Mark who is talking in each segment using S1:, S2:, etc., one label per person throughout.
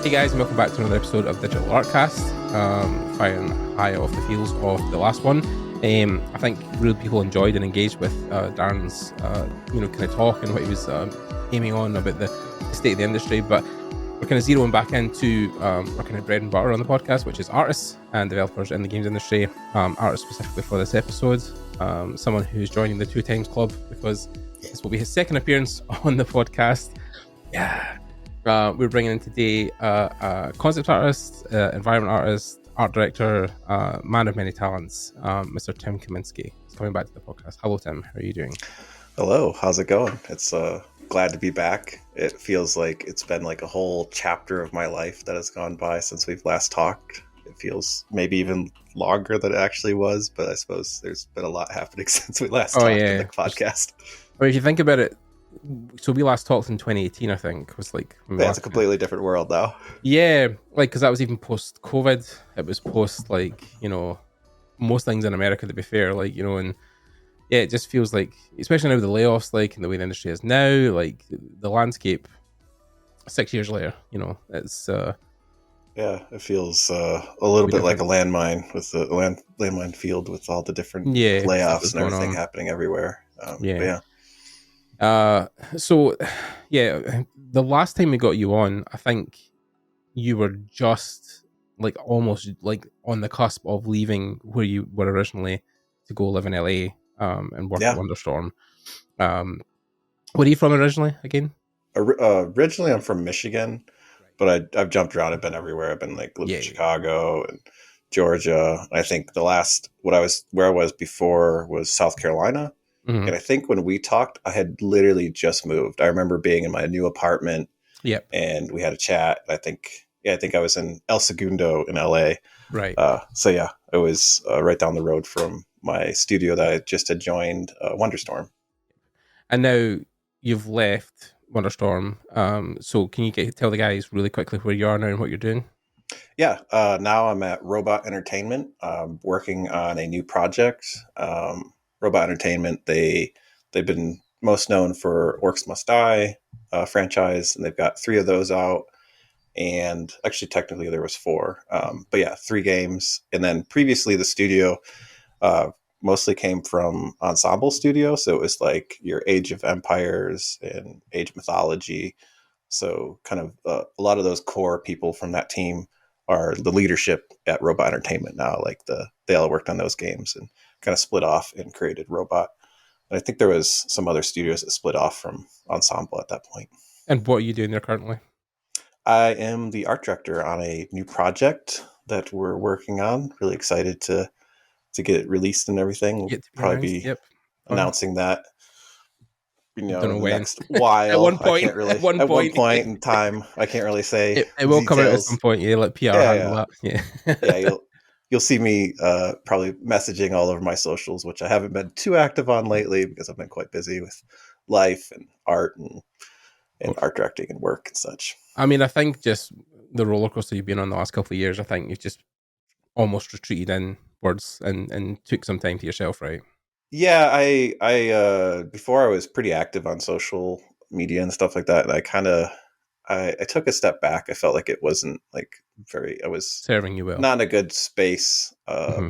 S1: Hey guys, and welcome back to another episode of Digital Artcast. Firing high off the heels of the last one. I think really people enjoyed and engaged with Darren's, kind of talk and what he was aiming on about the state of the industry. But we're kind of zeroing back into our kind of bread and butter on the podcast, which is artists and developers in the games industry. Artists specifically for this episode. Someone who's joining the 2 Times Club because this will be his second appearance on the podcast. Yeah. We're bringing in today a concept artist, environment artist, art director, man of many talents, Mr. Tim Kaminski. He's coming back to the podcast. Hello, Tim. How are you doing?
S2: Hello. How's it going? It's glad to be back. It feels like it's been like a whole chapter of my life that has gone by since we've last talked. It feels maybe even longer than it actually was, but I suppose there's been a lot happening since we last talked in the podcast.
S1: I mean, if you think about it, so we last talked in 2018, I think, was like...
S2: Yeah, it's a completely different world now.
S1: Yeah, like, because that was even post-COVID. It was post, like, most things in America, to be fair, like, and yeah, it just feels like, especially now with the layoffs, like, and the way the industry is now, like, the landscape 6 years later, it's...
S2: Yeah, it feels a little bit like a landmine with the landmine field with all the different layoffs and everything happening everywhere.
S1: So the last time we got you on, I think you were just like almost like on the cusp of leaving where you were originally to go live in LA and work at Wonderstorm. Where are you from originally again?
S2: Originally I'm from Michigan, but I've jumped around. I've been everywhere. I've been lived in Chicago and Georgia. I think the last where I was before was South Carolina. Mm-hmm. And I think when we talked, I had literally just moved. I remember being in my new apartment. Yep. And we had a chat. I think I was in El Segundo in LA. Right. It was right down the road from my studio that I just had joined, Wonderstorm.
S1: And now you've left Wonderstorm. So can you tell the guys really quickly where you are now and what you're doing?
S2: Yeah. Now I'm at Robot Entertainment, working on a new project. Robot Entertainment, they've been most known for Orcs Must Die franchise, and they've got 3 of those out. And actually, technically, there was 4. 3 games. And then previously, the studio mostly came from Ensemble Studio, so it was like your Age of Empires and Age of Mythology. So kind of a lot of those core people from that team are the leadership at Robot Entertainment now. Like they all worked on those games and kind of split off and created Robot. And I think there was some other studios that split off from Ensemble at that point.
S1: And what are you doing there currently?
S2: I am the art director on a new project that we're working on. Really excited to get it released and everything. We'll probably be announcing that next while.
S1: At one point,
S2: at one point in time, I can't really say.
S1: It will come out at some point. Yeah, let PR handle that.
S2: Yeah. You'll see me probably messaging all over my socials, which I haven't been too active on lately because I've been quite busy with life and art and art directing and work and such.
S1: I mean, I think just the roller coaster you've been on the last couple of years, I think you've just almost retreated inwards and took some time to yourself, right?
S2: Yeah, I before I was pretty active on social media and stuff like that, and I took a step back. I felt like it wasn't like I was
S1: serving you well,
S2: not in a good space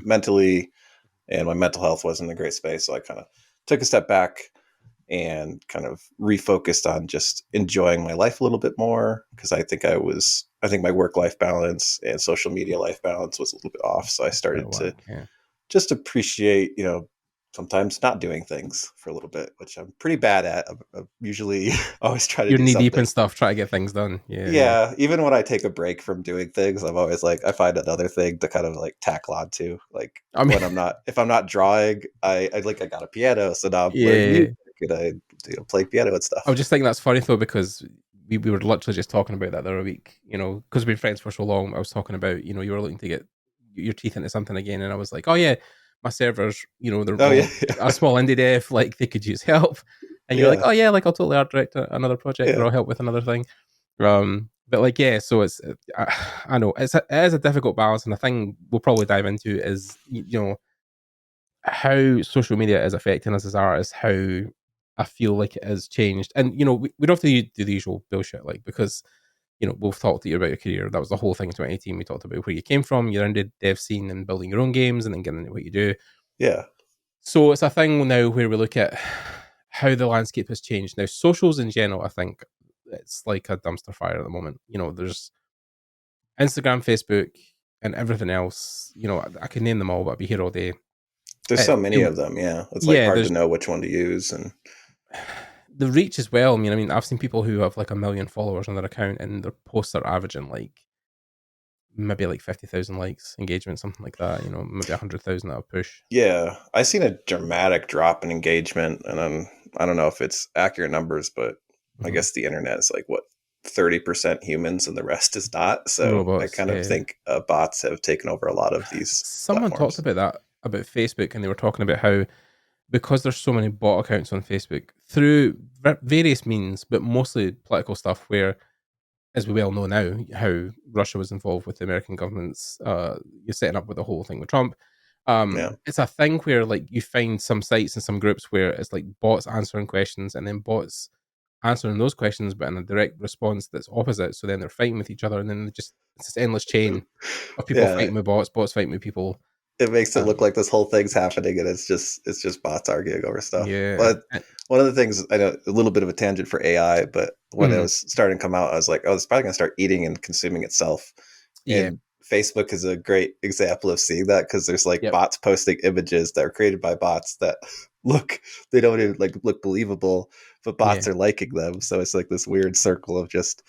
S2: mentally, and my mental health wasn't in a great space. So I kind of took a step back and kind of refocused on just enjoying my life a little bit more, because I think my work-life balance and social media life balance was a little bit off. So I started to just appreciate, sometimes not doing things for a little bit, which I'm pretty bad at. I'm usually always try to do something.
S1: You're knee deep in stuff, try to get things done.
S2: Yeah. Even when I take a break from doing things, I'm always like, I find another thing to kind of like tackle on to. Like when if I'm not drawing, I got a piano, so now I'm learning music and I play piano and stuff.
S1: I was just thinking that's funny though, because we were literally just talking about that the other week, because we've been friends for so long. I was talking about, you were looking to get your teeth into something again, and I was like, oh yeah, my servers, they're a small indie dev, like they could use help. And you're like, oh yeah, like I'll totally art direct another project or I'll help with another thing. But like, so it's, I know it is a difficult balance. And the thing we'll probably dive into is, how social media is affecting us as artists, how I feel like it has changed. And, we don't have to do the usual bullshit, like, because we've talked to you about your career. That was the whole thing in 2018. We talked about where you came from, you're in the dev scene and building your own games and then getting into what you do.
S2: Yeah.
S1: So it's a thing now where we look at how the landscape has changed. Now, socials in general, I think it's like a dumpster fire at the moment. There's Instagram, Facebook, and everything else. I can name them all, but I'd be here all day.
S2: There's so many of them. Yeah. It's like
S1: Yeah,
S2: hard to
S1: there's
S2: know which one to use. And
S1: the reach as well. I mean, I've seen people who have like 1 million followers on their account, and their posts are averaging like maybe like 50,000 likes, engagement, something like that. Maybe 100,000 at a push.
S2: yeah, I seen a dramatic drop in engagement, and I don't know if it's accurate numbers, but I
S1: Mhm.
S2: guess the internet is like what 30% humans and the rest is not. So I
S1: Robots,
S2: kind of
S1: yeah.
S2: think bots have taken over a lot of these
S1: Someone talked
S2: platforms.
S1: about that about Facebook, and they were talking about how because there's so many bot accounts on Facebook through various means, but mostly political stuff, where, as we well know now, how Russia was involved with the American government's you're setting up with the whole thing with Trump.
S2: Yeah,
S1: It's a thing where like you find some sites and some groups where it's like bots answering questions and then bots answering those questions, but in a direct response that's opposite. So then they're fighting with each other, and then it's this endless chain of people
S2: yeah.
S1: fighting with bots, bots fighting with people.
S2: It makes it look
S1: Um,
S2: like this whole thing's happening, and it's just bots arguing over stuff.
S1: yeah,
S2: But one of the things, I know, a little bit of a tangent for AI, but when it
S1: mhm,
S2: was starting to come out, I was like, oh, it's probably going to start eating and consuming itself.
S1: yeah,
S2: And Facebook is a great example of seeing that, because there's like
S1: yep,
S2: bots posting images that are created by bots that look, they don't even like look believable, but
S1: yeah.
S2: bots are liking them. So it's like this weird circle of just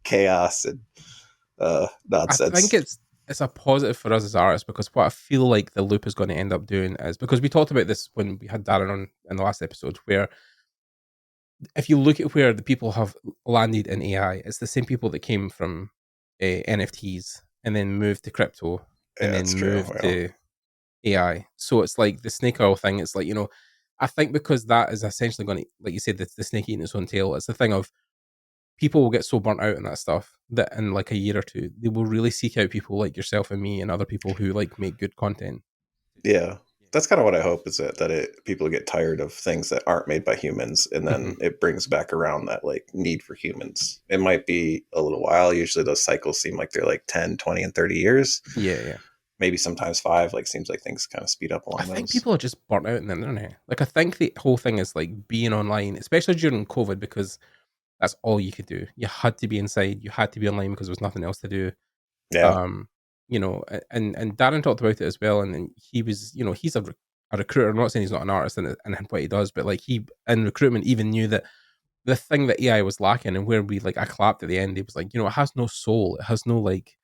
S2: chaos and
S1: I think
S2: nonsense.
S1: it's a positive for us as artists, because what I feel like the loop is going to end up doing is, because we talked about this when we had Darren on in the last episode, where if you look at where the people have landed in AI, it's the same people that came from NFTs and then moved to crypto and
S2: Yeah,
S1: then
S2: that's true.
S1: moved
S2: Well,
S1: to AI. So it's like the snake oil thing. It's like, I think because that is essentially going to, like you said, the snake eating its own tail. It's the thing of people will get so burnt out in that stuff that in like a year or two, they will really seek out people like yourself and me and other people who like make good content.
S2: yeah, that's kind of what I hope, is that people get tired of things that aren't made by humans, and
S1: Hmm.
S2: then it brings back around that like need for humans. It might be a little while. Usually those cycles seem like they're like 10, 20, and 30 years.
S1: Yeah, yeah.
S2: Maybe sometimes 5, like seems like things kind of speed up
S1: I
S2: along
S1: think
S2: those.
S1: people are just burnt out in the internet. Like, I think the whole thing is like being online, especially during COVID, because that's all you could do. You had to be inside. You had to be online because there was nothing else to do.
S2: Yeah.
S1: Um, and Darren talked about it as well, and he was, he's a recruiter. I'm not saying he's not an artist and what he does, but like he in recruitment even knew that the thing that AI was lacking, and where we like I clapped at the end. He was like, it has no soul. It has no like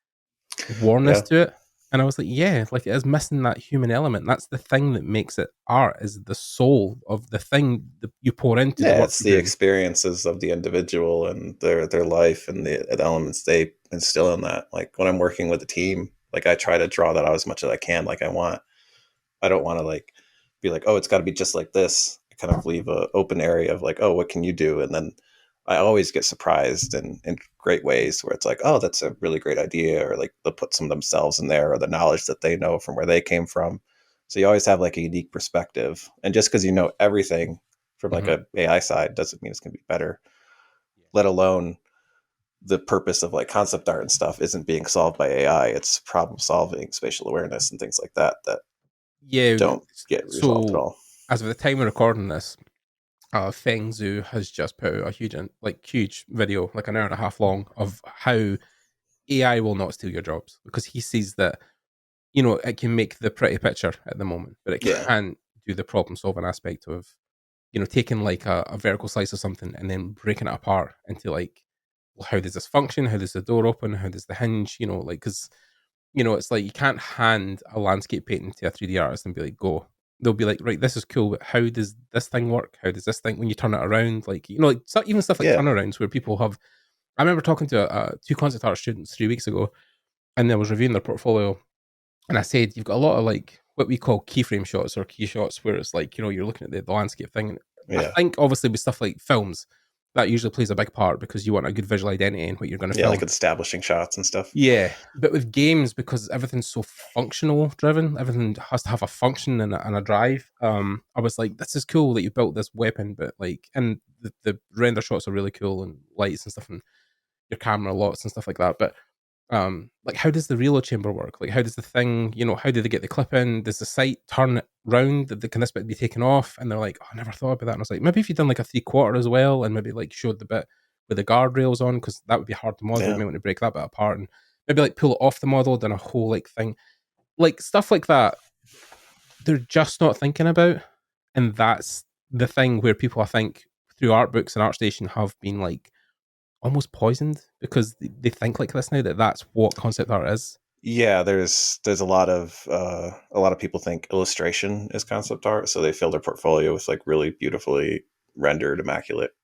S1: warmness
S2: Yeah.
S1: to it. And I was like, yeah, like it is missing that human element. That's the thing that makes it art, is the soul of the thing that you pour into the
S2: Yeah,
S1: work
S2: it's
S1: you're
S2: the
S1: doing.
S2: experiences of the individual and their life and the elements they instill in that. Like when I'm working with a team, like I try to draw that out as much as I can. Like I don't want to like be like, oh, it's got to be just like this. I kind of leave a open area of like, oh, what can you do? And then I always get surprised in great ways where it's like, oh, that's a really great idea, or like they'll put some of themselves in there or the knowledge that they know from where they came from. So you always have like a unique perspective. And just because you know everything from like
S1: Mhm.
S2: a AI side doesn't mean it's going to be better. Let alone the purpose of like concept art and stuff isn't being solved by AI. It's problem solving, spatial awareness, and things like that that
S1: Yeah.
S2: don't get resolved at
S1: So,
S2: all.
S1: as of the time we're recording this, Feng Zhu has just put out a huge video, like an hour and a half long, of how AI will not steal your jobs, because he sees that it can make the pretty picture at the moment, but it
S2: Yeah.
S1: can't do the problem solving aspect of taking like a vertical slice of something and then breaking it apart into like, well, how does this function? How does the door open? How does the hinge? Like, because it's like you can't hand a landscape painting to a 3D artist and be like, go. They'll be like, right, this is cool, but how does this thing work? How does this thing, when you turn it around, like, like even stuff like
S2: Yeah.
S1: turnarounds where people have. I remember talking to two concept art students 3 weeks ago, and I was reviewing their portfolio, and I said, you've got a lot of like what we call keyframe shots or key shots, where it's like, you're looking at the landscape thing. And I
S2: Yeah.
S1: think obviously with stuff like films, that usually plays a big part because you want a good visual identity in what you're going to
S2: Yeah. Like
S1: film.
S2: establishing shots and stuff.
S1: Yeah. But with games, because everything's so functional driven, everything has to have a function and a drive. I was like, this is cool that you built this weapon, but like, and the render shots are really cool and lights and stuff. your camera lots and stuff like that. But like, how does the reload chamber work? Like, how does the thing, how do they get the clip in? Does the sight turn it round? Can this bit be taken off? And they're like, oh, I never thought about that. And I was like, maybe if you'd done like a 3/4 as well, and maybe like showed the bit with the guardrails on, because that would be hard to model. You may want to break that bit apart and maybe like pull it off the model, then a whole like thing, like stuff like that. They're just not thinking about, and that's the thing where people, I think, through art books and ArtStation have been like almost poisoned, because they think like this now, that's what concept art is.
S2: Yeah, there's a lot of people think illustration is concept art, so they fill their portfolio with like really beautifully rendered, immaculate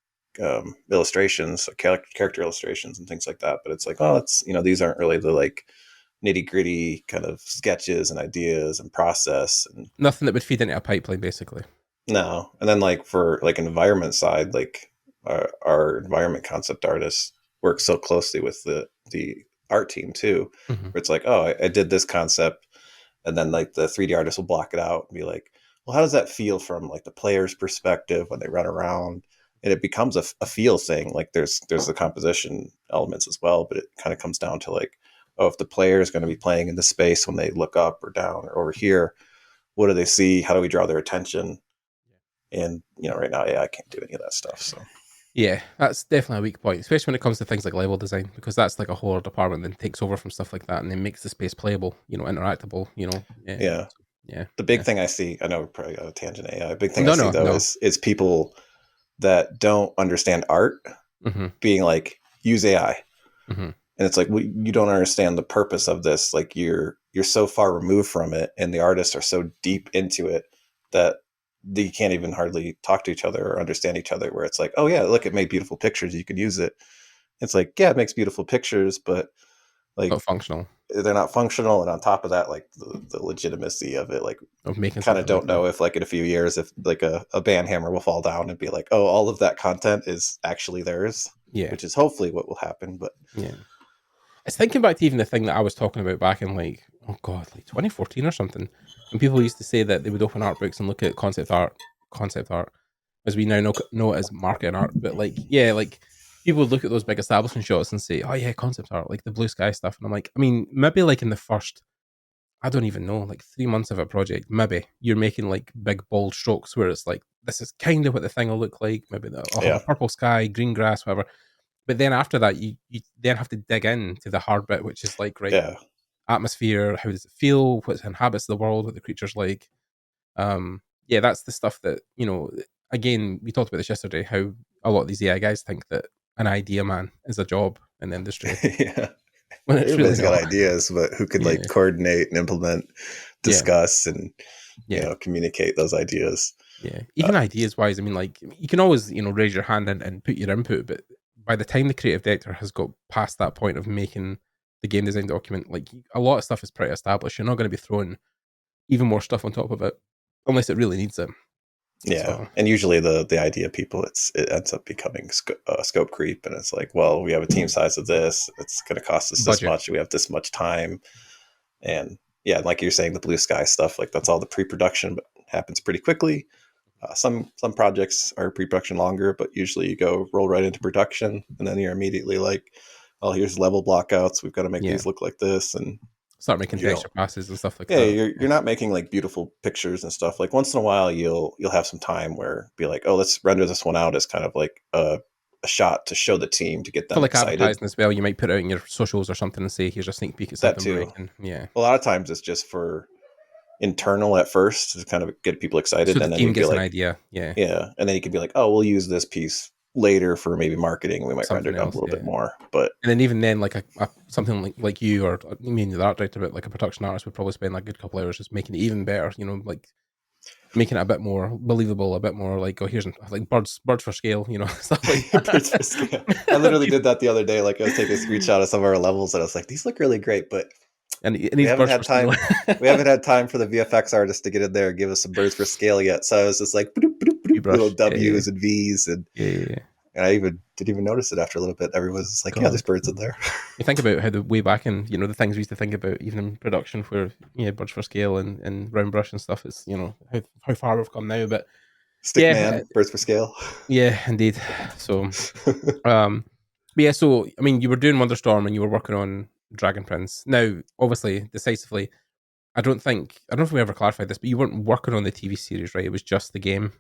S2: illustrations, character illustrations, and things like that. But it's like, oh, it's these aren't really the like nitty gritty kind of sketches and ideas and process, and
S1: nothing that would feed into a pipeline, basically.
S2: No, and then like for like an environment side, like our environment concept artists work so closely with the art team too,
S1: Mm-hmm.
S2: where it's like, oh, I did this concept, and then like the 3D artist will block it out and be like, well, how does that feel from like the player's perspective when they run around? And it becomes a feel thing. Like there's the composition elements as well, but it kind of comes down to like, oh, if the player is going to be playing in the space when they look up or down or over here, what do they see? How do we draw their attention? And right now AI can't do any of that stuff. So
S1: yeah, that's definitely a weak point, especially when it comes to things like level design, because that's like a whole other department that takes over from stuff like that and then makes the space playable, interactable.
S2: Yeah.
S1: Yeah.
S2: The big thing I see, I know we're probably got a tangent AI. Big thing
S1: No,
S2: I see though
S1: no.
S2: is people that don't understand art
S1: Mm-hmm.
S2: being like, use AI.
S1: Mm-hmm.
S2: And it's like, well, you don't understand the purpose of this. Like you're so far removed from it, and the artists are so deep into it that you can't even hardly talk to each other or understand each other, where it's like, oh yeah, look, it made beautiful pictures, you could use it. It's like, yeah, it makes beautiful pictures, but like
S1: Not functional.
S2: they're not functional. And on top of that, like the legitimacy of it, like
S1: Of making
S2: kind of
S1: something
S2: don't
S1: like
S2: know if like in a few years, if like a band hammer will fall down and be like, oh, all of that content is actually theirs.
S1: Yeah.
S2: Which is hopefully what will happen. But
S1: yeah. It's thinking back to even the thing that I was talking about back in like, oh god, like 2014 or something, when people used to say that they would open art books and look at concept art, as we now know it as marketing art. But like, yeah, like people would look at those big establishment shots and say, oh yeah, concept art, like the blue sky stuff. And I'm like, I mean, maybe like in the first, I don't even know, like 3 months of a project, maybe you're making like big bold strokes where it's like, this is kind of what the thing will look like. Maybe I'll have a purple sky, green grass, whatever. But then after that, you then have to dig into the hard bit, which is like, right, atmosphere, how does it feel, what inhabits the world, what the creature's like. Yeah, that's the stuff that, again, we talked about this yesterday, how a lot of these AI guys think that an idea man is a job in the industry.
S2: Yeah.
S1: When it's
S2: Everybody's
S1: really
S2: got ideas, but who could like coordinate and implement, discuss, and communicate those ideas.
S1: Yeah, even ideas wise, I mean, like you can always raise your hand and put your input, but by the time the creative director has got past that point of making the game design document, like a lot of stuff is pretty established. You're not going to be throwing even more stuff on top of it unless it really needs it.
S2: Yeah,
S1: so.
S2: And usually the idea people, it ends up becoming scope creep, and it's like, well, we have a team size of this, it's going to cost us this much, we have this much time, and yeah, like you're saying, the blue sky stuff, like that's all the pre-production, but happens pretty quickly. Some projects are pre-production longer, but usually you go roll right into production, and then you're immediately like, well, here's level blockouts, we've got to make these look like this, and
S1: start making texture passes and stuff like
S2: that.
S1: Yeah,
S2: you're not making like beautiful pictures and stuff. Like once in a while, you'll have some time where be like, oh, let's render this one out as kind of like a shot to show the team, to get them excited.
S1: Advertising as well, you might put it out in your socials or something and say, here's a sneak peek at something.
S2: That too. Yeah, a lot of times it's just for internal at first to kind of get people excited,
S1: so
S2: and
S1: the
S2: then
S1: team
S2: you
S1: gets
S2: like,
S1: an idea. Yeah,
S2: and then you could be like, oh, we'll use this piece later for maybe marketing, we might render it up a little bit more. But
S1: and then even then, like a something like you, or I mean the art director, but like a production artist would probably spend like a good couple hours just making it even better, like making it a bit more believable, a bit more like, oh, here's like birds for scale, stuff like that.
S2: Birds for scale. I literally did that the other day. Like I was taking a screenshot of some of our levels, and I was like, these look really great, but we haven't had time. We haven't had time for the VFX artist to get in there and give us some birds for scale yet. So I was just like, little W's and V's, and and I didn't even notice it after a little bit. Everyone's just like, yeah, there's birds in there.
S1: You think about how the way back in, the things we used to think about, even in production, where birds for scale and round brush and stuff, is how far we've come now. But
S2: Stickman, birds for scale.
S1: Yeah, indeed. So But yeah, so I mean, you were doing Wonderstorm and you were working on Dragon Prince. Now, obviously, decisively, I don't know if we ever clarified this, but you weren't working on the TV series, right? It was just the game.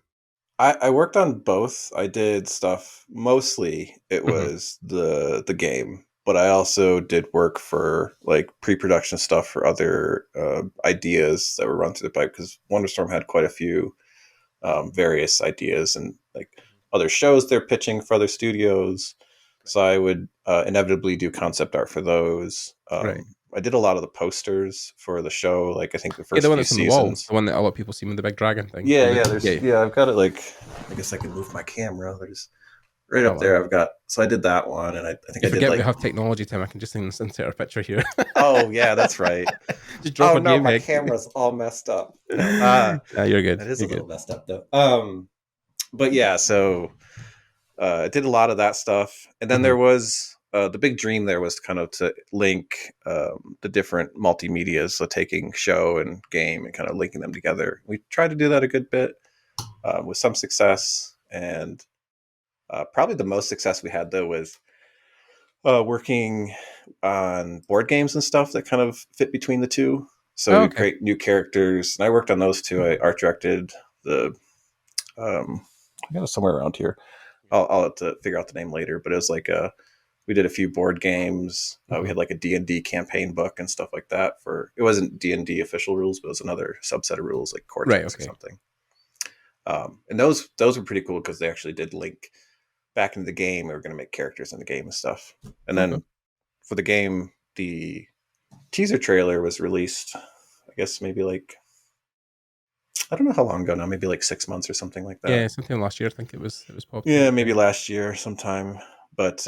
S2: I worked on both. I did stuff mostly it
S1: Hmm.
S2: was the game, but I also did work for like pre-production stuff for other ideas that were run through the pipe because Wonderstorm had quite a few various ideas and like other shows they're pitching for other studios. So I would inevitably do concept art for those.
S1: Right.
S2: I did a lot of the posters for the show. Like I think the
S1: Yeah, the
S2: first
S1: one
S2: few
S1: that's on the wall,
S2: seasons.
S1: the one that a lot of people see with the big dragon thing.
S2: Yeah,
S1: On the
S2: yeah. There's
S1: yeah.
S2: yeah. I've got it like. I guess I can move my camera. There's right
S1: Oh
S2: up
S1: wow.
S2: there. I've got. So I did that one, and I think
S1: You
S2: I did
S1: forget we
S2: like.
S1: have technology, Tim. I can just insert a picture here.
S2: Oh yeah, that's right.
S1: Just drop
S2: Oh
S1: a
S2: no,
S1: game
S2: my
S1: egg.
S2: camera's all messed up. No,
S1: Yeah, you're good.
S2: that is a
S1: You're
S2: little
S1: good.
S2: messed up though. But yeah, so I did a lot of that stuff, and then
S1: Hmm.
S2: there was the big dream. There was kind of to link the different multimedias, so taking show and game and kind of linking them together. We tried to do that a good bit with some success, and probably the most success we had though was working on board games and stuff that kind of fit between the two. So
S1: Oh,
S2: we
S1: okay.
S2: create new characters, and I worked on those too. I art directed the. I got it somewhere around here. I'll have to figure out the name later, but it was like we did a few board games. We
S1: Hmm.
S2: had like a D&D campaign book and stuff like that. For it wasn't D&D official rules, but it was another subset of rules like
S1: Right.
S2: Cortex or
S1: Okay.
S2: something. And those were pretty cool because they actually did link back into the game. We were going to make characters in the game and stuff. And
S1: Okay.
S2: then for the game, the teaser trailer was released. I guess maybe like I don't know how long ago now. Maybe like 6 months or something like that.
S1: Yeah, sometime last year. I think it was
S2: Yeah,
S1: popular.
S2: maybe last year sometime. But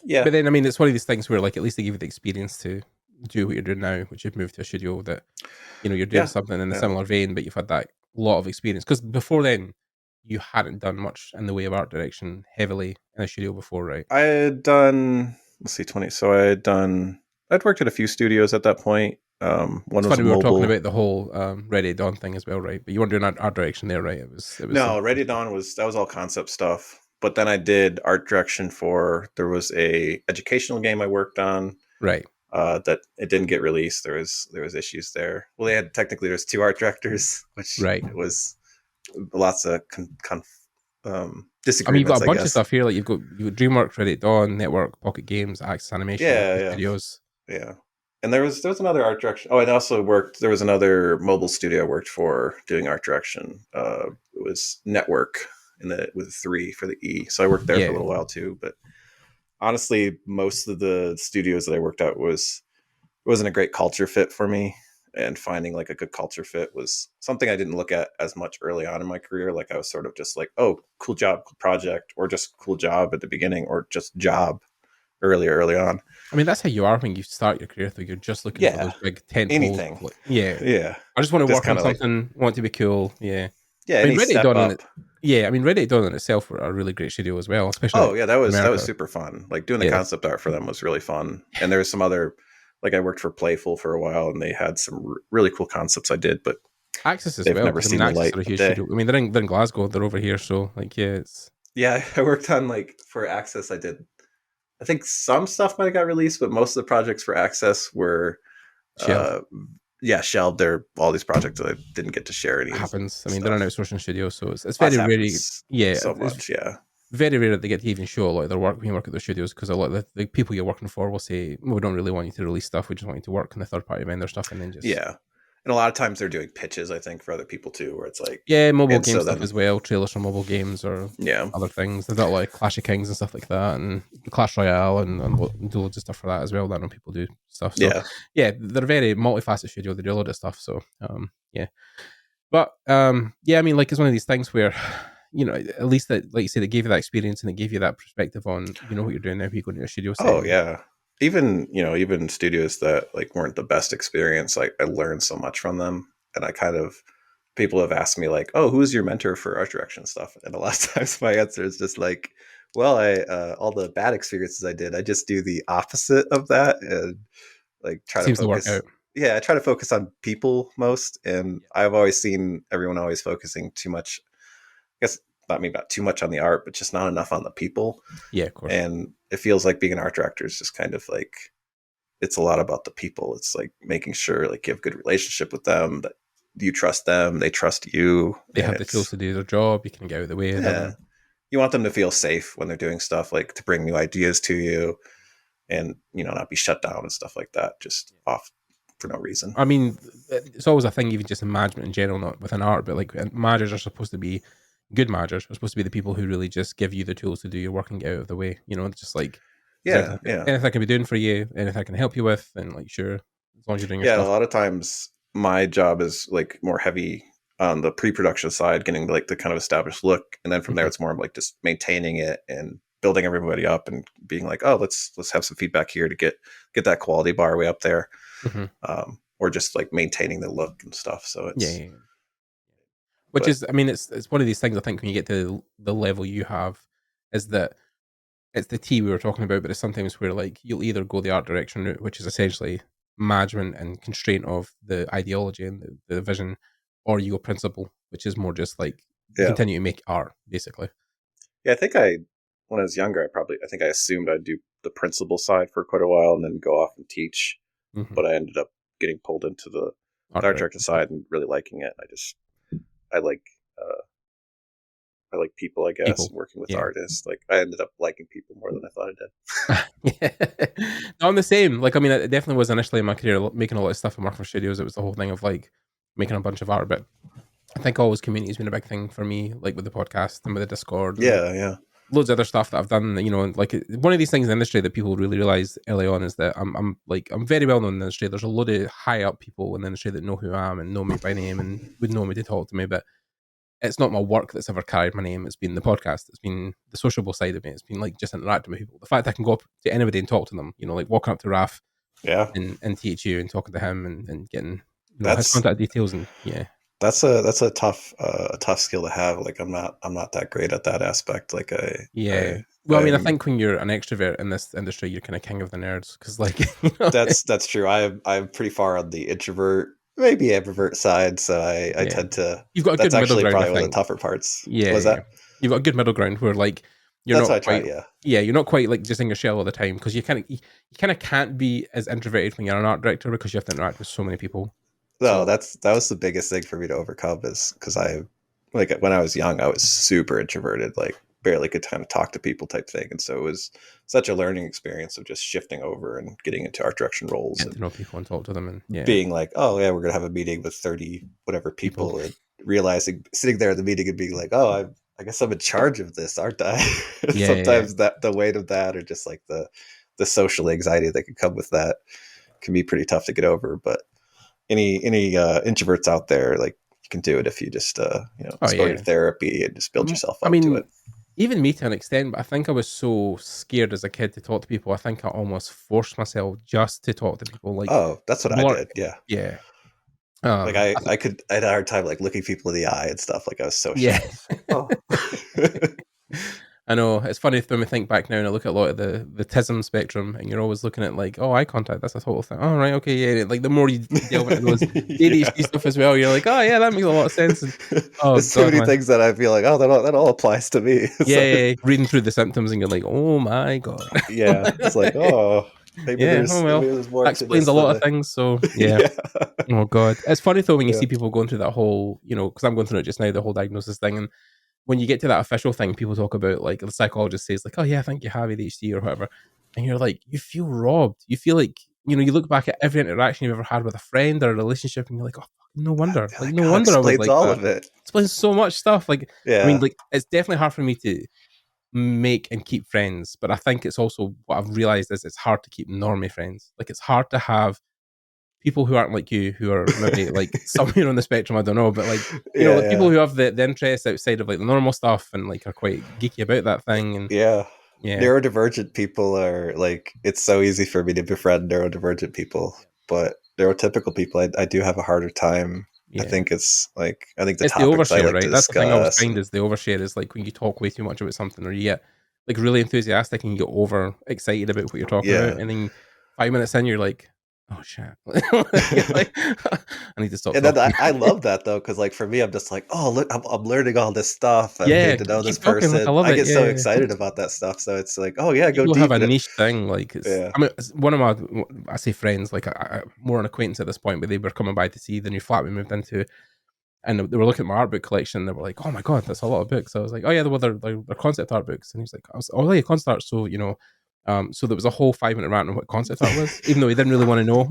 S2: yeah,
S1: But then, I mean, it's one of these things where, like, at least they give you the experience to do what you're doing now, which you've moved to a studio that, you're doing
S2: yeah,
S1: something in a
S2: yeah.
S1: similar vein, but you've had that lot of experience. Because before then, you hadn't done much in the way of art direction heavily in a studio before, right?
S2: I had done let's see 20. So I'd worked at a few studios at that point. One
S1: It's
S2: was
S1: funny
S2: a
S1: we were talking
S2: mobile.
S1: about the whole Ready at Dawn thing as well, right? But you weren't doing art direction there, right? It was
S2: No, Ready Dawn was that was all concept stuff. But then I did art direction for there was a educational game I worked on
S1: right,
S2: that it didn't get released. There was issues there. Well, they had technically there's two art directors, which
S1: right.
S2: was lots of
S1: I mean, you've got
S2: disagreements,
S1: a
S2: I
S1: bunch of
S2: guess.
S1: stuff here. Like you've got DreamWorks, Ready at Dawn, Network, Pocket Games, Axis Animation, all
S2: Yeah,
S1: these
S2: yeah.
S1: studios.
S2: Yeah. And there was another art direction. Oh, and also worked. There was another mobile studio I worked for doing art direction. It was Network in the with a three for the E. So I worked there for a
S1: Yeah,
S2: little while too. But honestly, most of the studios that I worked at wasn't a great culture fit for me. And finding like a good culture fit was something I didn't look at as much early on in my career. Like I was sort of just like, oh, cool job, cool project, or just cool job at the beginning, or just job early on.
S1: I mean, that's how you are when you start your career, though. You're just looking for those
S2: Yeah,
S1: big tent poles.
S2: anything.
S1: Like, yeah,
S2: Yeah,
S1: I just want to
S2: just
S1: work on
S2: kind of like
S1: something, want to be cool. Yeah.
S2: yeah,
S1: I mean,
S2: any
S1: Ready
S2: step
S1: Dawn on
S2: up.
S1: it. Yeah, I mean, Ready Dawn in itself were a really great studio as well, especially
S2: Oh
S1: like
S2: yeah, that was
S1: America.
S2: super fun. Like doing the
S1: Yeah.
S2: concept art for them was really fun. And there was some other like I worked for Playful for a while, and they had some really cool concepts I did, but
S1: Axis as
S2: they've
S1: well,
S2: never
S1: because I mean,
S2: seen the
S1: Axis
S2: light
S1: are a
S2: of
S1: huge
S2: day.
S1: studio. I mean, they're in Glasgow, they're over here, so like, yeah, it's
S2: Yeah, I worked on like for Access. I did. I think some stuff might have got released, but most of the projects for Access were,
S1: shelved.
S2: uh, yeah, shelved. There, all these projects that I didn't get to share any of the
S1: Happens. I mean, they're an
S2: stuff.
S1: outsourcing studio, so it's
S2: That's
S1: very rare.
S2: happens
S1: Yeah,
S2: so
S1: it's
S2: much. Yeah,
S1: very rare that they get to even show a lot of their work when you work at their studios, because a lot of the people you're working for will say, well, we don't really want you to release stuff. We just want you to work on the third party vendor stuff, and then just
S2: yeah. And a lot of times they're doing pitches, I think, for other people too, where it's like,
S1: yeah, mobile
S2: and
S1: game
S2: so
S1: stuff
S2: then
S1: as well. Trailers for mobile games or
S2: yeah,
S1: other things. They've got like Clash of Kings and stuff like that, and Clash Royale, and do loads of stuff for that as well. That I know people do stuff. So
S2: yeah.
S1: yeah, they're a very multifaceted studio. They do a lot of stuff. So yeah, but yeah, I mean, like it's one of these things where at least that, like you said, it gave you that experience and it gave you that perspective on what you're doing now. If you go into a studio
S2: Oh
S1: setting,
S2: yeah. Even studios that like weren't the best experience, like I learned so much from them. And I kind of people have asked me like, "Oh, who's your mentor for art direction stuff?" And a lot of times my answer is just like, "Well, I all the bad experiences I did, I just do the opposite of that and like try
S1: it
S2: to
S1: seems to work
S2: focus
S1: out.
S2: yeah, I try to focus on people most and I've always seen everyone always focusing too much I guess maybe not too much on the art, but just not enough on the people.
S1: Yeah, of course.
S2: And it feels like being an art director is just kind of like, it's a lot about the people. It's like making sure like you have a good relationship with them, that you trust them, they trust you.
S1: They
S2: And
S1: have the tools
S2: it's,
S1: to do their job. You can get out of the way of
S2: yeah,
S1: them.
S2: you want them to feel safe when they're doing stuff, like to bring new ideas to you and, not be shut down and stuff like that, just off for no reason.
S1: I mean, it's always a thing, even just in management in general, not within art, but like managers are supposed to be good managers. Are supposed to be the people who really just give you the tools to do your work and get out of the way. It's just like, is there
S2: Yeah. Yeah.
S1: anything I can be doing for you? Anything I can help you with? And like, sure, as long as you're doing your
S2: Yeah. A
S1: stuff.
S2: lot of times my job is like more heavy on the pre-production side, getting like the kind of established look. And then from there,
S1: Mhm.
S2: it's more like just maintaining it and building everybody up and being like, oh, let's have some feedback here to get that quality bar way up there.
S1: Mhm.
S2: Or just like maintaining the look and stuff. So
S1: Yeah,
S2: it's,
S1: yeah, yeah. Which
S2: but
S1: is, I mean, it's one of these things. I think when you get to the level you have, is that it's the T we were talking about, but it's sometimes where like you'll either go the art direction route, which is essentially management and constraint of the ideology and the vision, or you go principle, which is more just like you
S2: yeah.
S1: continue to make art, basically.
S2: Yeah. When I was younger, I think I assumed I'd do the principal side for quite a while and then go off and teach.
S1: Mm-hmm.
S2: But I ended up getting pulled into the
S1: Art
S2: art director
S1: direction stuff.
S2: side and really liking it. I like, uh, I like people, I guess,
S1: People.
S2: and working with
S1: Yeah.
S2: artists. Like I ended up liking people more than I thought I
S1: Yeah. No, I'm the same. Like, I mean, it definitely was initially in my career making a lot of stuff and working for studios. It was the whole thing of like making a bunch of art, but I think always community has been a big thing for me, like with the podcast and with the Discord
S2: did.
S1: and like
S2: Yeah, yeah,
S1: loads of other stuff that I've done. And like one of these things in the industry that people really realize early on is that I'm very well known in the industry. There's a load of high up people in the industry that know who I am and know me by name and would know me to talk to me, but it's not my work that's ever carried my name. It's been the podcast. It's been the sociable side of me. It's been like just interacting with people. The fact I can go up to anybody and talk to them, like walking up to Raf
S2: yeah.
S1: and THU and talking to him and getting his
S2: That's
S1: contact details and yeah.
S2: that's a tough skill to have. Like I'm not that great at that aspect. Like
S1: Yeah. Well, I mean, I
S2: I'm
S1: think when you're an extrovert in this industry, you're kind of king of the nerds because, like,
S2: that's true. I'm pretty far on the introvert, maybe ambivert side. So I
S1: yeah,
S2: tend to.
S1: you've got a good
S2: That's
S1: middle
S2: actually
S1: ground, I
S2: probably one of the
S1: think.
S2: tougher parts.
S1: Yeah,
S2: Was
S1: yeah,
S2: that?
S1: you've got a good middle ground where, like, you're
S2: That's
S1: not
S2: what I try.
S1: quite,
S2: Yeah.
S1: yeah, you're not quite like just in your shell all the time because you kind of can't be as introverted when you're an art director because you have to interact with so many people.
S2: No,
S1: So
S2: that was the biggest thing for me to overcome is because like when I was young, I was super introverted, like barely could kind of talk to people type thing. And so it was such a learning experience of just shifting over and getting into art direction roles
S1: get to
S2: and
S1: know people and talk to them and yeah,
S2: being like, oh yeah, we're gonna have a meeting with 30 whatever
S1: people.
S2: people and realizing sitting there at the meeting and being like, oh, I guess I'm in charge of this, aren't I?
S1: Yeah, yeah, yeah.
S2: Sometimes that the weight of that or just like the social anxiety that can come with that can be pretty tough to get over. But any introverts out there, like you can do it if you just
S1: Oh
S2: just go to
S1: yeah.
S2: therapy and just build yourself
S1: I
S2: up to
S1: mean,
S2: it.
S1: even me to an extent, but I think I was so scared as a kid to talk to people. I think I almost forced myself just to talk to people, like
S2: Oh, that's what I
S1: blurt.
S2: did. Yeah.
S1: Yeah.
S2: Like
S1: I think,
S2: I had a hard time like looking people in the eye and stuff. Like I was so
S1: yeah.
S2: shy. I was like, oh.
S1: I know it's funny when we think back now and I look at a lot of the TISM spectrum, and you're always looking at like, oh, eye contact. That's a total thing. Oh, right, okay, yeah. Like the more you delve into those
S2: Yeah.
S1: ADHD stuff as well, you're like, oh yeah, that makes a lot of sense. And oh
S2: There's too
S1: god,
S2: many
S1: man,
S2: things that I feel like, oh, that all applies to me. It's
S1: yeah,
S2: like,
S1: yeah, yeah. Reading through the symptoms, and you're like, oh my god.
S2: yeah, it's like, oh,
S1: Yeah, oh
S2: maybe
S1: well,
S2: there's more
S1: that
S2: to
S1: explains
S2: this
S1: a lot
S2: than
S1: of things. So yeah.
S2: yeah,
S1: Oh god, it's funny though when you
S2: yeah,
S1: see people going through that whole, because I'm going through it just now, the whole diagnosis thing, and when you get to that official thing, people talk about like the psychologist says like, oh yeah, I think you have ADHD or whatever, and you're like, you feel robbed. You feel like you look back at every interaction you've ever had with a friend or a relationship, and you're like, oh, no wonder,
S2: You're
S1: like
S2: like,
S1: no
S2: God
S1: wonder I was
S2: explains
S1: like
S2: all
S1: that.
S2: of it.
S1: It explains so much stuff. Like, I mean,
S2: Yeah,
S1: like it's definitely hard for me to make and keep friends, but I think it's also what I've realized is it's hard to keep normie friends. Like it's hard to have people who aren't like you, who are maybe like somewhere on the spectrum, I don't know, but like,
S2: yeah,
S1: the people
S2: yeah.
S1: who have the interests outside of like the normal stuff and like are quite geeky about that thing. And
S2: Yeah.
S1: yeah,
S2: Neurodivergent people are like, it's so easy for me to befriend neurodivergent people, but neurotypical people, I do have a harder time. I
S1: yeah.
S2: think it's like, I think the
S1: It's the
S2: topics I
S1: overshare,
S2: like to
S1: right? That's the thing I always
S2: discuss
S1: find
S2: and
S1: is the overshare is like when you talk way too much about something or you get like really enthusiastic and you get over excited about what you're talking about.
S2: yeah,
S1: And then 5 minutes in, you're like, oh shit, like, I need to stop
S2: And then
S1: talking.
S2: I love that though, because like for me, I'm just like, oh look, I'm learning all this stuff. I'm
S1: Yeah,
S2: getting to know this
S1: keep talking. Like, I
S2: person.
S1: love
S2: I
S1: it.
S2: get so
S1: Yeah,
S2: excited about that stuff. So it's like, oh yeah, go
S1: people have
S2: deep
S1: a
S2: in it.
S1: niche thing. Like, it's,
S2: Yeah.
S1: I mean, it's one of my, I say friends, like more an acquaintance at this point, but they were coming by to see the new flat we moved into, and they were looking at my art book collection. They were like, "Oh my god, that's a lot of books." I was like, "Oh yeah, they're concept art books." And he's like, "Oh yeah, concept art." So so there was a whole 5 minute rant on what concept art was, even though he didn't really want to know.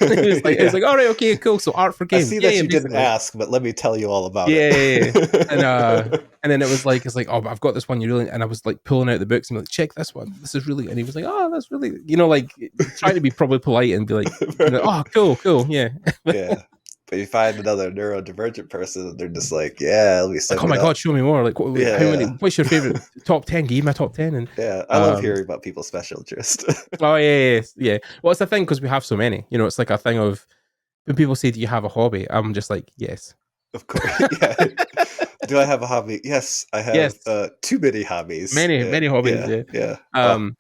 S1: He was
S2: Yeah.
S1: like, "All right, okay, cool. So art for
S2: I
S1: games,
S2: see
S1: yeah,
S2: that
S1: yeah,
S2: you didn't
S1: basically,
S2: ask, but let me tell you all about
S1: yeah, yeah, yeah."
S2: it.
S1: And then it's like, "Oh, but I've got this one. You really," and I was like pulling out the books and like, "Check this one. This is really," and he was like, "Oh, that's really," like trying to be probably polite and be like, "Oh, cool, yeah."
S2: Yeah. But you find another neurodivergent person, and they're just like, yeah, let me
S1: Like,
S2: soak
S1: oh
S2: it
S1: my
S2: up.
S1: god, show me more. Like,
S2: Yeah,
S1: how many?
S2: yeah.
S1: What's your favorite top 10? Give me my top 10. And
S2: Yeah. I love hearing about people's special interest.
S1: oh yeah. Well, it's a thing because we have so many. It's like a thing of when people say, "Do you have a hobby?" I'm just like, yes,
S2: Of course. Yeah. Do I have a hobby? Yes, I have
S1: yes,
S2: too many hobbies.
S1: many hobbies.
S2: Yeah.
S1: Yeah.
S2: Yeah. Oh,
S1: Um,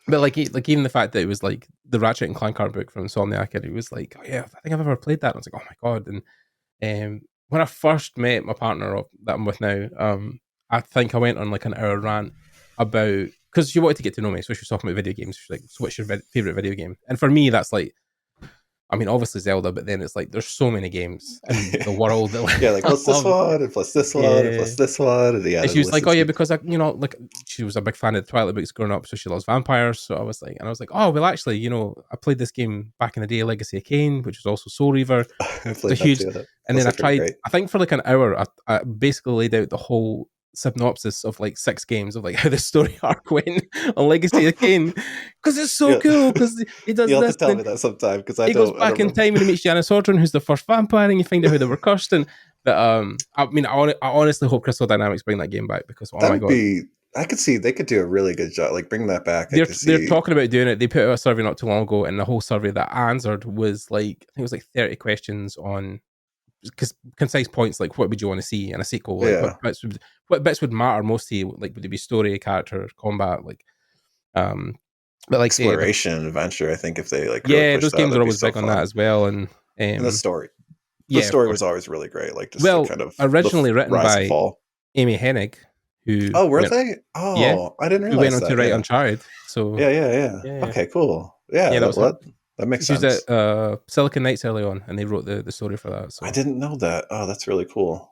S1: but like even the fact that it was like the Ratchet and Clank art book from Insomniac, and it was like, oh yeah, I think I've ever played that. And I was like, oh my god. And when I first met my partner that I'm with now, I think I went on like an hour rant about, because she wanted to get to know me, so she was talking about video games. She's like, "So what's your favorite video game?" And for me, that's like, I mean, obviously Zelda, but then it's like there's so many games in the world that
S2: yeah. Like,
S1: I
S2: what's this
S1: love.
S2: one? And plus this one, and
S1: Yeah.
S2: plus this one. And yeah,
S1: And
S2: then
S1: she was like,
S2: listen
S1: "Oh yeah,
S2: to.
S1: because like she was a big fan of the Twilight books growing up, so she loves vampires." So I was like, "Oh well, actually, I played this game back in the day, Legacy of Kain, which was also Soul Reaver.
S2: I
S1: It's a
S2: played that
S1: huge."
S2: too.
S1: And
S2: Those
S1: then I
S2: are pretty
S1: tried.
S2: great.
S1: I think for like an hour, I basically laid out the whole synopsis of like 6 games of like how the story arc went on Legacy of Kain, because it's so
S2: Yeah.
S1: cool. Because he does
S2: You'll have
S1: this,
S2: to tell
S1: and
S2: me
S1: then
S2: that sometime because
S1: he goes
S2: I
S1: back
S2: don't
S1: in
S2: remember.
S1: time and he meets Janis Sordrin, who's the first vampire, and you find out how they were cursed. And but I mean, I honestly hope Crystal Dynamics bring that game back because oh
S2: That
S1: my
S2: would
S1: god.
S2: be. I could see they could do a really good job. Like bring that back. I could
S1: They're
S2: see.
S1: talking about doing it. They put out a survey not too long ago, and the whole survey that I answered was like, I think it was like 30 questions on concise points like what would you want to see in a sequel, like
S2: Yeah.
S1: what bits would matter most to you, like would it be story, character, combat, like um but like
S2: Exploration and adventure. I think if they like really
S1: yeah,
S2: push
S1: those
S2: that,
S1: games are
S2: that'd be
S1: always
S2: so
S1: big on that
S2: fun.
S1: as well. And
S2: And the story. The
S1: yeah, of
S2: story
S1: course.
S2: was always really great. Like just the
S1: Well,
S2: kind of
S1: originally written
S2: rise and
S1: by
S2: fall.
S1: Amy Hennig, who
S2: Oh, were
S1: went
S2: they?
S1: yeah
S2: Oh, I didn't
S1: who went
S2: realize
S1: on to
S2: that.
S1: write
S2: Yeah.
S1: Uncharted. So
S2: Yeah.
S1: yeah,
S2: Okay, cool. Yeah,
S1: that was her.
S2: that makes
S1: She was at
S2: sense.
S1: Silicon Knights early on, and they wrote the story for that.
S2: I
S1: So,
S2: didn't know that. Oh, that's really cool.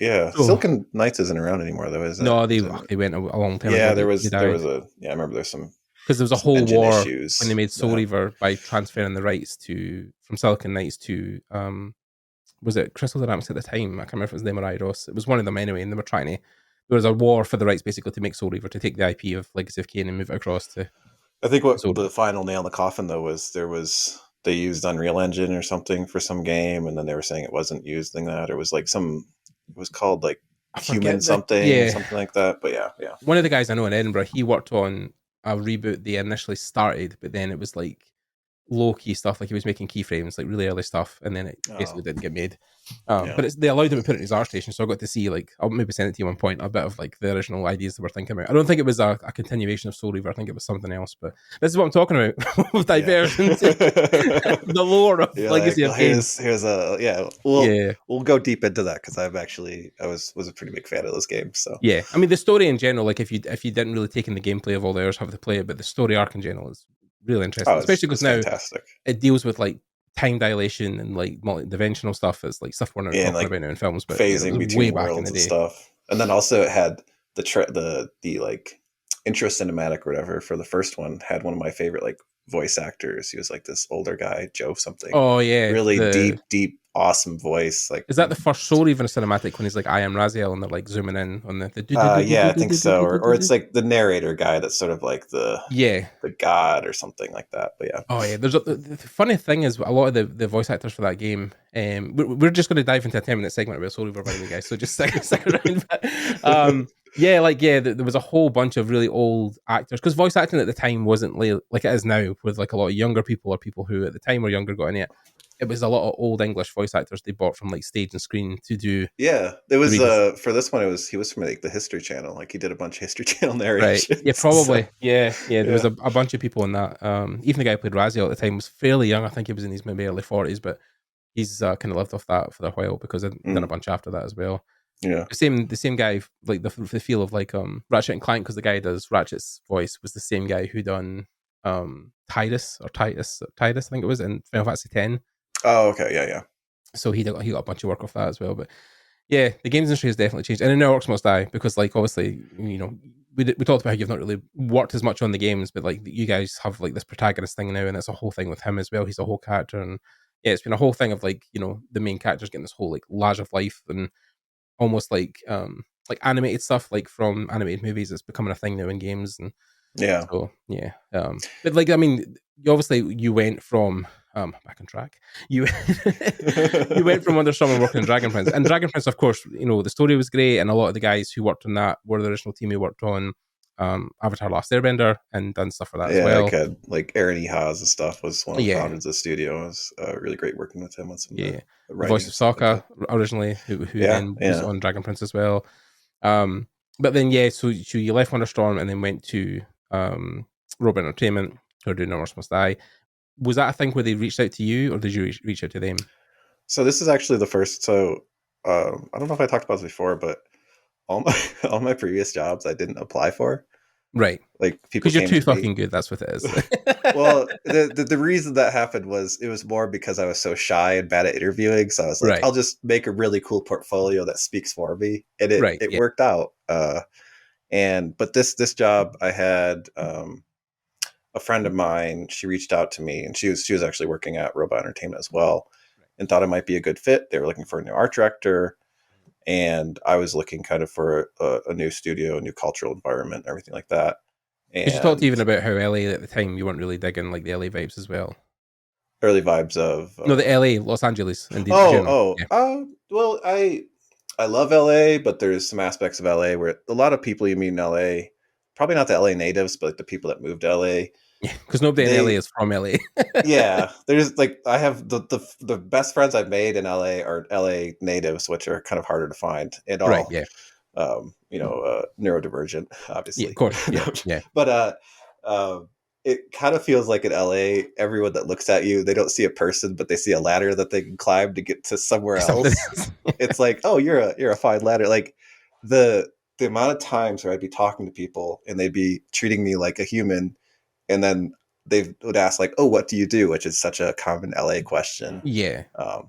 S2: Yeah,
S1: so
S2: Silicon Knights isn't around anymore, though, is it?
S1: no,
S2: Is it?
S1: they went a long time ago.
S2: Yeah,
S1: They
S2: there
S1: died
S2: was a yeah. I remember there's
S1: because there was a
S2: some
S1: whole
S2: engine
S1: war when they
S2: issues.
S1: made Soul Reaver by transferring the rights to from Silicon Knights to was it Crystal Dynamics at the time? I can't remember if it was them or Eidos. It was one of them anyway, and they were trying to. There was a war for the rights basically to make Soul Reaver, to take the IP of Legacy of Kain and move it across to
S2: I think what
S1: Soul
S2: the
S1: Reaver.
S2: final nail in the coffin though was they used Unreal Engine or something for some game, and then they were saying it wasn't using that, or it was like it was called like
S1: I
S2: human
S1: forget that.
S2: something,
S1: Yeah,
S2: something like that. But yeah.
S1: one of the guys I know in Edinburgh, he worked on a reboot they initially started, but then it was like low key stuff, like he was making keyframes, like really early stuff, and then it basically
S2: Oh,
S1: didn't get made.
S2: yeah.
S1: But they allowed him to put it in his ArtStation, so I got to see, like, I'll maybe send it to you one point, a bit of like the original ideas they were thinking about. I don't think it was a continuation of Soul Reaver. I think it was something else. But this is what I'm talking about with diversion to the lore of
S2: You're
S1: Legacy
S2: like,
S1: of
S2: well,
S1: Kain.
S2: here's a yeah.
S1: Yeah,
S2: We'll go deep into that because I was a pretty big fan of those games. So
S1: yeah. I mean, the story in general, like if you didn't really take in the gameplay of all the hours have to play it, but the story arc in general is really interesting,
S2: oh,
S1: especially because
S2: it's
S1: now
S2: fantastic.
S1: it deals with like time dilation and like multi-dimensional stuff. Is like stuff we're not
S2: Yeah, and
S1: talking
S2: like
S1: about now in films, but it
S2: phasing
S1: was way
S2: between
S1: back in the
S2: worlds and
S1: day.
S2: stuff. And then also it had the like intro cinematic or whatever for the first one had one of my favorite like voice actors. He was like this older guy, Joe something.
S1: Oh yeah,
S2: Really deep, awesome voice. Like
S1: is that the first Soul Reaver cinematic when he's like, "I am Raziel," and they're like zooming in on the
S2: yeah, I think so. Or it's like the narrator guy that's sort of like
S1: yeah.
S2: the god or something like that. But yeah.
S1: Oh yeah, the funny thing is a lot of the voice actors for that game. We're just going to dive into a 10-minute segment about Soul Reaver, by the way, guys. So just stick around. But, there was a whole bunch of really old actors because voice acting at the time wasn't like it is now, with like a lot of younger people or people who at the time were younger got in it. it was a lot of old English voice actors they bought from like stage and screen to do
S2: Yeah, it
S1: the
S2: was
S1: readings.
S2: for this one. It was he was from like the History Channel. Like he did a bunch of History Channel
S1: Right. Yeah,
S2: narrations. So
S1: probably. Yeah, yeah. There was
S2: yeah.
S1: a bunch of people in that. Even the guy who played Raziel at the time was fairly young. I think he was in his maybe early 40s, but he's kind of lived off that for a while because I've done a
S2: Mm,
S1: bunch after that as well.
S2: yeah.
S1: The same guy, like the feel of like Ratchet and Clank, because the guy who does Ratchet's voice was the same guy who done Titus, I think it was in Final Fantasy X.
S2: Oh, okay. Yeah, yeah.
S1: So he got a bunch of work off that as well. But yeah, the games industry has definitely changed, and it now works must die because, like, obviously, we talked about how you've not really worked as much on the games, but like you guys have like this protagonist thing now, and it's a whole thing with him as well. He's a whole character, and yeah, it's been a whole thing of like the main characters getting this whole like large of life and almost like animated stuff like from animated movies. It's becoming a thing now in games, and
S2: Yeah.
S1: so yeah. But like I mean, you went from back on track. You you went from Wonderstorm and working on Dragon Prince. And Dragon Prince, of course, the story was great, and a lot of the guys who worked on that were the original team who worked on Avatar Last Airbender and done stuff for that as
S2: Yeah,
S1: well.
S2: like Aaron Ehasz and stuff was one of the
S1: Yeah,
S2: founders of the studio. It was really great working with him on some of
S1: yeah.
S2: the
S1: The
S2: writing
S1: voice of
S2: and stuff like
S1: Sokka
S2: that.
S1: originally, who
S2: Yeah,
S1: then was
S2: yeah.
S1: on Dragon Prince as well. But then yeah, so you left Wonderstorm and then went to Robot Entertainment, who are doing Numbers Must Die. Was that a thing where they reached out to you, or did you reach out to them?
S2: So this is actually the first. So I don't know if I talked about this before, but all my all my previous jobs I didn't apply for.
S1: Right,
S2: Like people
S1: because you're
S2: came
S1: too
S2: to me.
S1: fucking good. That's what it is.
S2: Well, the reason that happened was it was more because I was so shy and bad at interviewing. So I was like,
S1: Right,
S2: I'll just make a really cool portfolio that speaks for me, and
S1: right,
S2: it
S1: yeah.
S2: worked out. But this job I had a friend of mine. She reached out to me, and she was actually working at Robot Entertainment as well, and thought it might be a good fit. They were looking for a new art director, and I was looking kind of for a new studio, a new cultural environment, everything like that.
S1: Because you talked
S2: And
S1: even about how LA at the time you weren't really digging like the LA vibes as well.
S2: early vibes of
S1: No, the LA, Los Angeles, and in
S2: oh
S1: general.
S2: oh
S1: Yeah,
S2: well I love LA, but there's some aspects of LA where a lot of people you meet in LA, probably not the LA natives, but like the people that moved to LA,
S1: yeah. Because nobody in LA
S2: they
S1: is from LA.
S2: yeah, there's like I have the best friends I've made in LA are LA natives, which are kind of harder to find and
S1: Right.
S2: all.
S1: Yeah.
S2: Neurodivergent,
S1: Yeah. Of
S2: obviously.
S1: course. Yeah. Yeah.
S2: But it kind of feels like in LA, everyone that looks at you, they don't see a person, but they see a ladder that they can climb to get to somewhere
S1: Something
S2: else.
S1: else.
S2: It's like, oh, you're a fine ladder. Like the amount of times where I'd be talking to people and they'd be treating me like a human, and then they would ask like, "Oh, what do you do?" Which is such a common LA question.
S1: Yeah.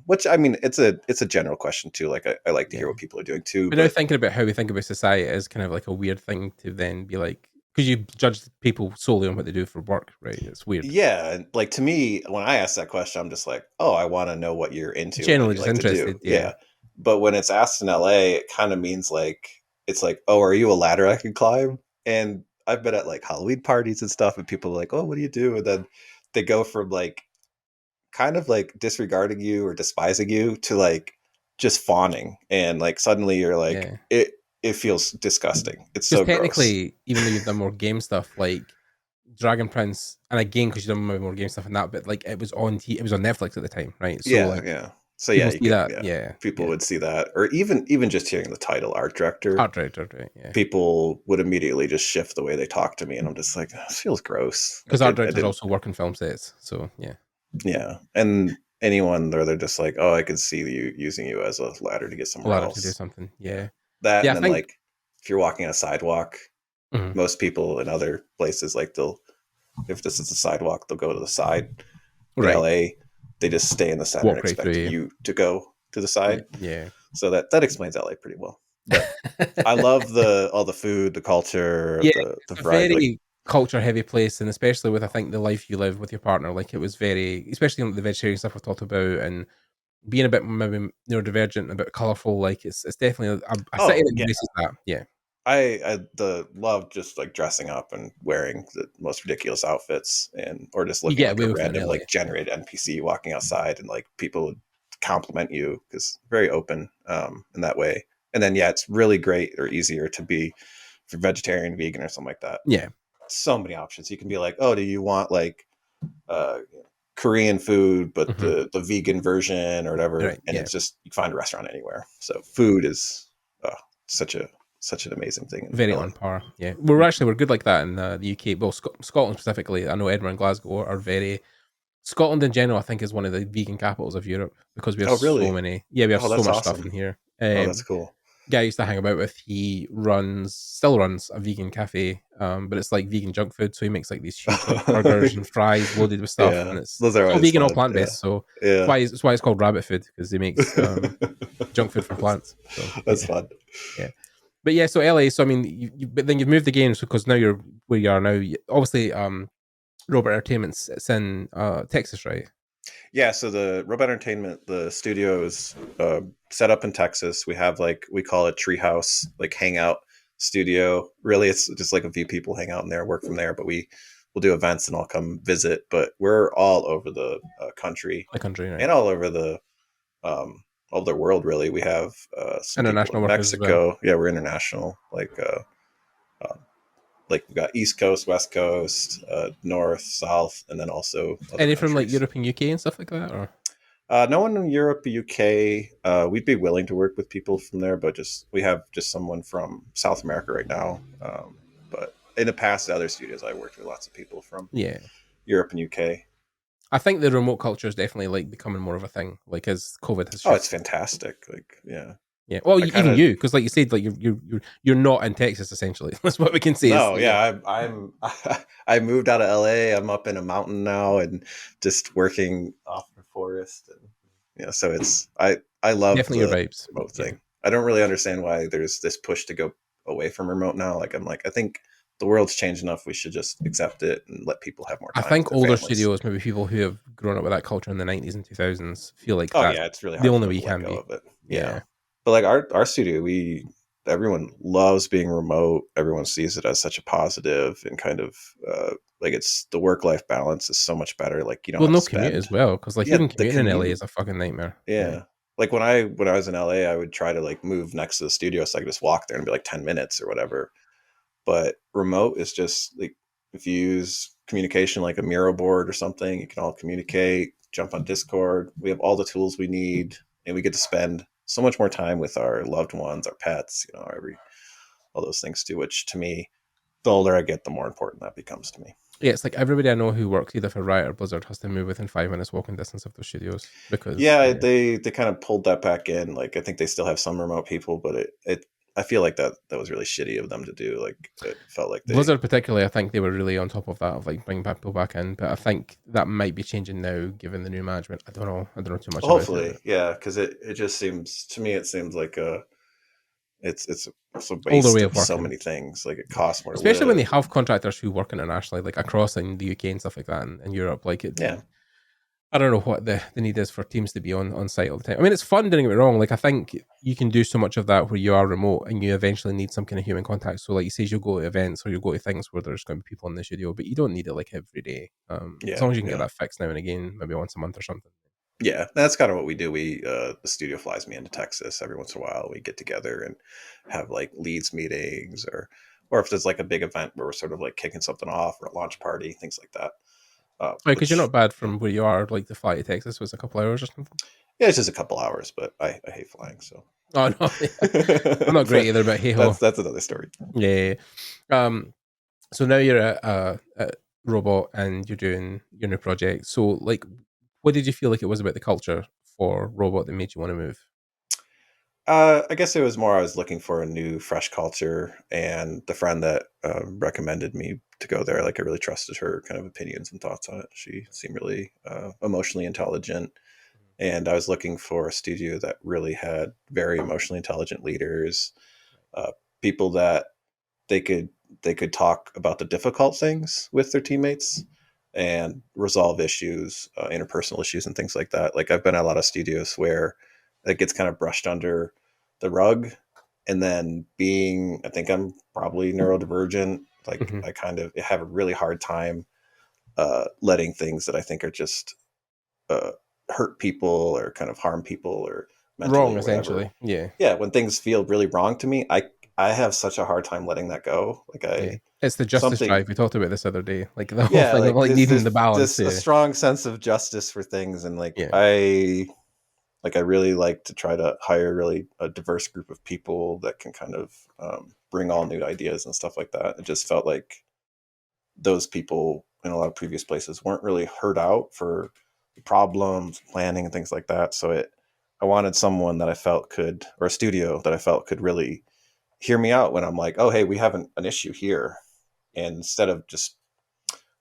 S2: Which I mean, it's a general question too. Like I like to hear
S1: Yeah.
S2: what people are doing too.
S1: But now
S2: But
S1: thinking about how we think about society is kind of like a weird thing to then be like, because you judge people solely on what they do for work, right? It's weird.
S2: yeah, and like to me, when I ask that question, I'm just like, oh, I want to know what you're into and what
S1: Generally
S2: you
S1: just
S2: like to do.
S1: interested. Yeah.
S2: Yeah. But when it's asked in LA, it kind of means like it's like, oh, are you a ladder I can climb? And I've been at like Halloween parties and stuff, and people are like, oh, what do you do? And then they go from like kind of like disregarding you or despising you to like just fawning, and like suddenly you're like
S1: Yeah.
S2: it feels disgusting. It's
S1: Because
S2: so gross.
S1: technically, even though you've done more game stuff, like Dragon Prince, and again, because you've done more game stuff than that, but like it was on Netflix at the time, right? So
S2: Yeah,
S1: like
S2: yeah. So yeah,
S1: people
S2: you
S1: see
S2: could
S1: that.
S2: yeah.
S1: Yeah.
S2: People
S1: Yeah.
S2: would see that, or even just hearing the title art director,
S1: Art director, right? Yeah.
S2: people would immediately just shift the way they talk to me, and I'm just like, this feels gross.
S1: Because
S2: Like
S1: art
S2: I
S1: directors
S2: didn't,
S1: also work in film sets. So yeah.
S2: yeah. And anyone there, they're just like, oh, I could see you using you as a ladder to get somewhere
S1: Allowed to do
S2: else.
S1: something.
S2: Yeah,
S1: Yeah.
S2: that,
S1: Yeah.
S2: and
S1: I
S2: then
S1: think.
S2: like if you're walking on a sidewalk,
S1: Mhm.
S2: most people in other places like they'll if this is a sidewalk, they'll go to the side. In
S1: Right.
S2: LA, they just stay in the center,
S1: Walk right through
S2: expecting
S1: you.
S2: you to go to the
S1: Yeah.
S2: side.
S1: Yeah.
S2: So that explains LA pretty well. But I love all the food, the culture,
S1: Yeah,
S2: the
S1: it's a
S2: variety. Like,
S1: very culture heavy place, and especially with I think the life you live with your partner, like it was very, especially on the vegetarian stuff we talked about, and being a bit maybe neurodivergent, a bit colourful. Like it's definitely a city
S2: oh
S1: that
S2: yeah,
S1: embraces that. Yeah,
S2: I the love just like dressing up and wearing the most ridiculous outfits, and or just
S1: you
S2: looking
S1: get
S2: like
S1: away
S2: a
S1: with it in
S2: random
S1: LA.
S2: like generated NPC walking outside, and like people would compliment you because very open in that way. And then yeah, it's really great or easier to be if you're vegetarian, vegan, or something like that.
S1: Yeah,
S2: So many options. You can be like, oh, do you want like uh, Korean food, but
S1: Hmm.
S2: the vegan version or whatever,
S1: Right.
S2: and
S1: Yeah.
S2: it's just you can find a restaurant anywhere. So food is such a such an amazing thing in
S1: Very
S2: LA.
S1: on par. Yeah. We're good like that in the UK. Well, Scotland specifically. I know Edinburgh and Glasgow are very. Scotland in general, I think, is one of the vegan capitals of Europe because we have
S2: Oh,
S1: so
S2: really?
S1: many. Yeah, we have
S2: Oh,
S1: so
S2: that's
S1: much stuff in
S2: awesome.
S1: here.
S2: Oh, that's cool.
S1: Guy I used to hang about with, still runs a vegan cafe, but it's like vegan junk food. So he makes like these huge like burgers and fries loaded with stuff,
S2: Yeah,
S1: and it's
S2: those are
S1: all
S2: always
S1: vegan, all
S2: fun.
S1: plant
S2: Yeah,
S1: based. So
S2: yeah.
S1: that's why it's called rabbit food because he makes junk food from plants. So
S2: That's fun.
S1: yeah. But yeah, so LA. So I mean, but then you've moved the games because now you're where you are now. Obviously, Robert Entertainment's it's in Texas, right?
S2: Yeah, so the Robot Entertainment, the studio is set up in Texas. We have like we call it Treehouse, like hangout studio. Really, it's just like a few people hang out in there, work from there. But we'll do events and I'll come visit. But we're all over the country
S1: The country, right?
S2: and um, all over the world. Really, we have some people
S1: International
S2: in
S1: workers as well.
S2: Mexico. Yeah, we're international. Uh, like we've got East Coast, West Coast, North, South, and then also other
S1: Any from like
S2: countries.
S1: Europe and UK and stuff like that, or
S2: No one in Europe, UK. We'd be willing to work with people from there, but just we have just someone from South America right now. But in the past, other studios, I worked with lots of people from
S1: yeah.
S2: Europe and UK.
S1: I think the remote culture is definitely like becoming more of a thing, like as COVID has
S2: Oh, it's
S1: shifted.
S2: fantastic! Like, yeah,
S1: Yeah, well,
S2: I kind
S1: even
S2: of
S1: you, because like you said, like you're not in Texas essentially. That's what we can say is
S2: no,
S1: yeah,
S2: yeah, I'm I moved out of LA. I'm up in a mountain now and just working off the forest, and so it's I love
S1: definitely your
S2: the
S1: vibes.
S2: remote
S1: Yeah,
S2: thing. I don't really understand why there's this push to go away from remote now. Like I'm like I think the world's changed enough. We should just accept it and let people have more
S1: I
S2: time with
S1: think
S2: their
S1: older
S2: families.
S1: studios, maybe people who have grown up with that culture in the '90s and 2000s, feel like
S2: Oh
S1: that's
S2: yeah, it's really
S1: the
S2: hard for
S1: only
S2: them
S1: way you
S2: to let
S1: can
S2: go
S1: be.
S2: of it. Yeah,
S1: Yeah,
S2: but like our studio, everyone loves being remote. Everyone sees it as such a positive and kind of like it's the work life balance is so much better. Like you don't
S1: well,
S2: have to
S1: no commute as
S2: spend.
S1: well, because like
S2: Yeah,
S1: even
S2: the
S1: commuting in LA
S2: commute.
S1: is a fucking nightmare. Yeah,
S2: Yeah. Like when I was in LA, I would try to like move next to the studio so I could just walk there and be like 10 minutes or whatever. But remote is just like if you use communication like a Miro board or something, you can all communicate, jump on Discord. We have all the tools we need, and we get to spend so much more time with our loved ones, our pets, all those things too. Which to me, the older I get, the more important that becomes to me.
S1: yeah. It's like everybody I know who works either for Riot or Blizzard has to move within 5 minutes walking distance of their studios because
S2: Yeah,
S1: yeah.
S2: they kind of pulled that back in. Like I think they still have some remote people, but it I feel like that was really shitty of them to do. Like it felt like they
S1: Blizzard particularly, I think they were really on top of that of like bringing people back in, but I think that might be changing now given the new management. I don't know. I don't know too much about it,
S2: hopefully,
S1: but
S2: yeah, because it just seems to me it seems like it's a
S1: older
S2: waste
S1: way
S2: of
S1: of
S2: so
S1: working.
S2: many things. Like it
S1: Yeah.
S2: costs more to
S1: Especially when they
S2: live.
S1: have contractors who work internationally, like across in the UK and stuff like that, and in Europe. Like it,
S2: Yeah,
S1: I don't know what the need is for teams to be on site all the time. I mean, it's fun, don't get me wrong. Like I think you can do so much of that where you are remote and you eventually need some kind of human contact. So like you say, you'll go to events or you'll go to things where there's going to be people in the studio, but you don't need it like every day. As
S2: yeah,
S1: long as you can get
S2: yeah,
S1: that fixed now and again, maybe once a month or something.
S2: yeah. That's kind of what we do. We the studio flies me into Texas every once in a while. We get together and have like leads meetings or if there's like a big event where we're sort of like kicking something off or a launch party, things like that.
S1: Right, because you're
S2: Which
S1: not bad from where you are. Like the flight to Texas was a couple hours or something.
S2: yeah, it's just a couple hours, but I hate flying, so
S1: Oh no, I'm not great
S2: but
S1: either, but hey ho,
S2: that's another story.
S1: yeah. So now you're a robot and you're doing your new project. So like, what did you feel like it was about the culture for robot that made you want to move?
S2: I guess it was more I was looking for a new, fresh culture, and the friend that recommended me to go there, like I really trusted her kind of opinions and thoughts on it. She seemed really emotionally intelligent, and I was looking for a studio that really had very emotionally intelligent leaders, uh, people that they could they could talk about the difficult things with their teammates and resolve issues, interpersonal issues, and things like that. Like I've been at a lot of studios where it gets kind of brushed under the rug, and then being, I think I'm probably neurodivergent. Like
S1: Hmm.
S2: I kind of have a really hard time letting things that I think are just uh, hurt people or kind of harm people or mentally
S1: Wrong,
S2: or whatever.
S1: essentially. Yeah.
S2: Yeah, when things feel really wrong to me, I have such a hard time letting that go. Like
S1: Yeah,
S2: I
S1: it's the justice
S2: something
S1: drive. We talked about this other day, like the whole
S2: yeah,
S1: thing of
S2: like
S1: like
S2: this
S1: needing
S2: this
S1: the balance.
S2: this a
S1: Yeah,
S2: strong sense of justice for things, and
S1: yeah,
S2: I really like to try to hire really a diverse group of people that can kind of bring all new ideas and stuff like that. It just felt like those people in a lot of previous places weren't really heard out for problems, planning, and things like that. So I wanted someone that I felt could, or a studio that I felt could really hear me out when I'm like, oh, hey, we have an issue here. And instead of just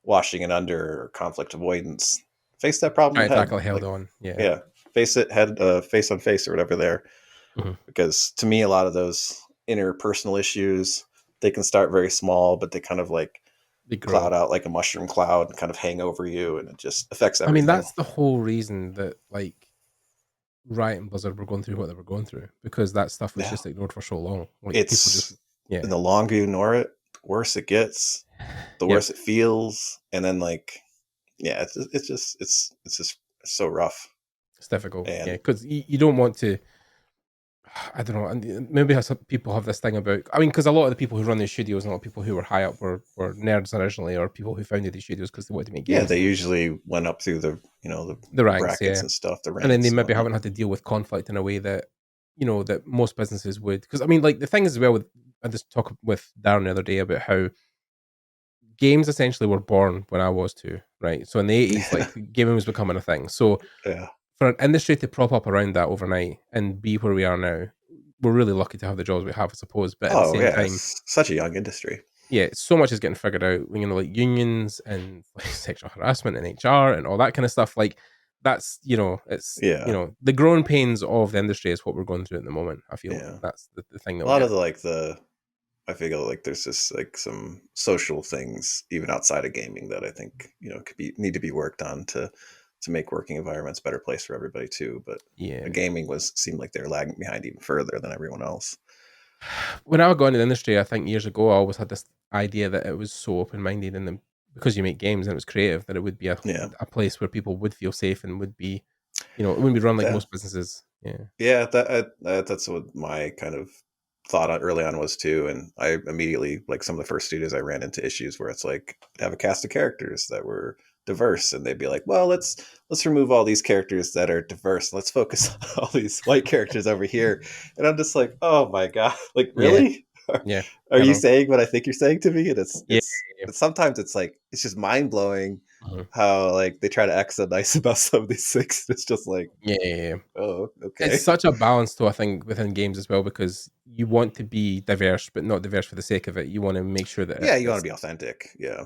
S2: washing it under or conflict avoidance, face that problem
S1: trying to
S2: head.
S1: tackle it head
S2: Like,
S1: on. Yeah.
S2: yeah, face it head, face on face or whatever there.
S1: Mhm.
S2: Because to me, a lot of those interpersonal issues, they can start very small, but they kind of like
S1: They grow.
S2: cloud out like a mushroom cloud and kind of hang over you, and it just affects
S1: I mean,
S2: everything.
S1: that's the whole reason that like Riot and Blizzard were going through what they were going through, because that stuff was
S2: Yeah,
S1: just ignored for so long. Like people just,
S2: it's
S1: yeah,
S2: and the longer you ignore it, the worse it gets, the
S1: yep,
S2: worse it feels, and then like yeah, it's just so rough.
S1: it's difficult. Yeah,
S2: And
S1: because you don't want to. I don't know, and maybe people have this thing about. I mean, because a lot of the people who run these studios and a lot of people who were high up were nerds originally, or people who founded these studios because they wanted to make
S2: yeah,
S1: games.
S2: they usually went up through the
S1: The
S2: the
S1: ranks,
S2: brackets
S1: yeah,
S2: and stuff, the
S1: and then they
S2: ranks and
S1: maybe
S2: whatnot.
S1: haven't had to deal with conflict in a way that that most businesses would. Because I mean, like the thing is as well with I just talked with Darren the other day about how games essentially were born when I was too, right? So in the 80s, like gaming was becoming a thing. So
S2: Yeah.
S1: for an industry to prop up around that overnight and be where we are now, we're really lucky to have the jobs we have, I suppose. But at the
S2: Oh
S1: same
S2: yeah,
S1: time,
S2: it's such a young industry.
S1: yeah, so much is getting figured out. Like unions and like sexual harassment and HR and all that kind of stuff. Like that's it's
S2: Yeah,
S1: the growing pains of the industry is what we're going through at the moment. I feel
S2: yeah.
S1: that's the thing that
S2: A
S1: we're
S2: lot of
S1: getting.
S2: the like the I feel like there's just like some social things even outside of gaming that I think could be need to be worked on to make working environments a better place for everybody too. But
S1: Yeah.
S2: gaming was seemed like they're lagging behind even further than everyone else.
S1: When I got into the industry, I think years ago, I always had this idea that it was so open minded, and then because you make games and it was creative, that it would be
S2: Yeah,
S1: a place where people would feel safe and would be, it wouldn't be run like
S2: yeah.
S1: most businesses. Yeah,
S2: Yeah, that's what my kind of thought early on was too. And I immediately, like some of the first studios, I ran into issues where it's like I'd have a cast of characters that were diverse, and they'd be like, "Well, let's remove all these characters that are diverse. Let's focus on all these white characters over here." And I'm just like, "Oh my god, like
S1: yeah,
S2: really?
S1: yeah.
S2: Are
S1: I
S2: you
S1: know.
S2: saying what I think you're saying to me?" And
S1: Yeah,
S2: sometimes it's like it's just mind blowing
S1: yeah.
S2: how like they try to act so nice about some of these things. It's just like,
S1: Yeah, yeah, yeah.
S2: oh,
S1: It's
S2: okay.
S1: such a balance, though, I think, within games as well, because you want to be diverse, but not diverse for the sake of it. You want to make sure that
S2: Yeah, you want
S1: it's
S2: to be authentic. Yeah.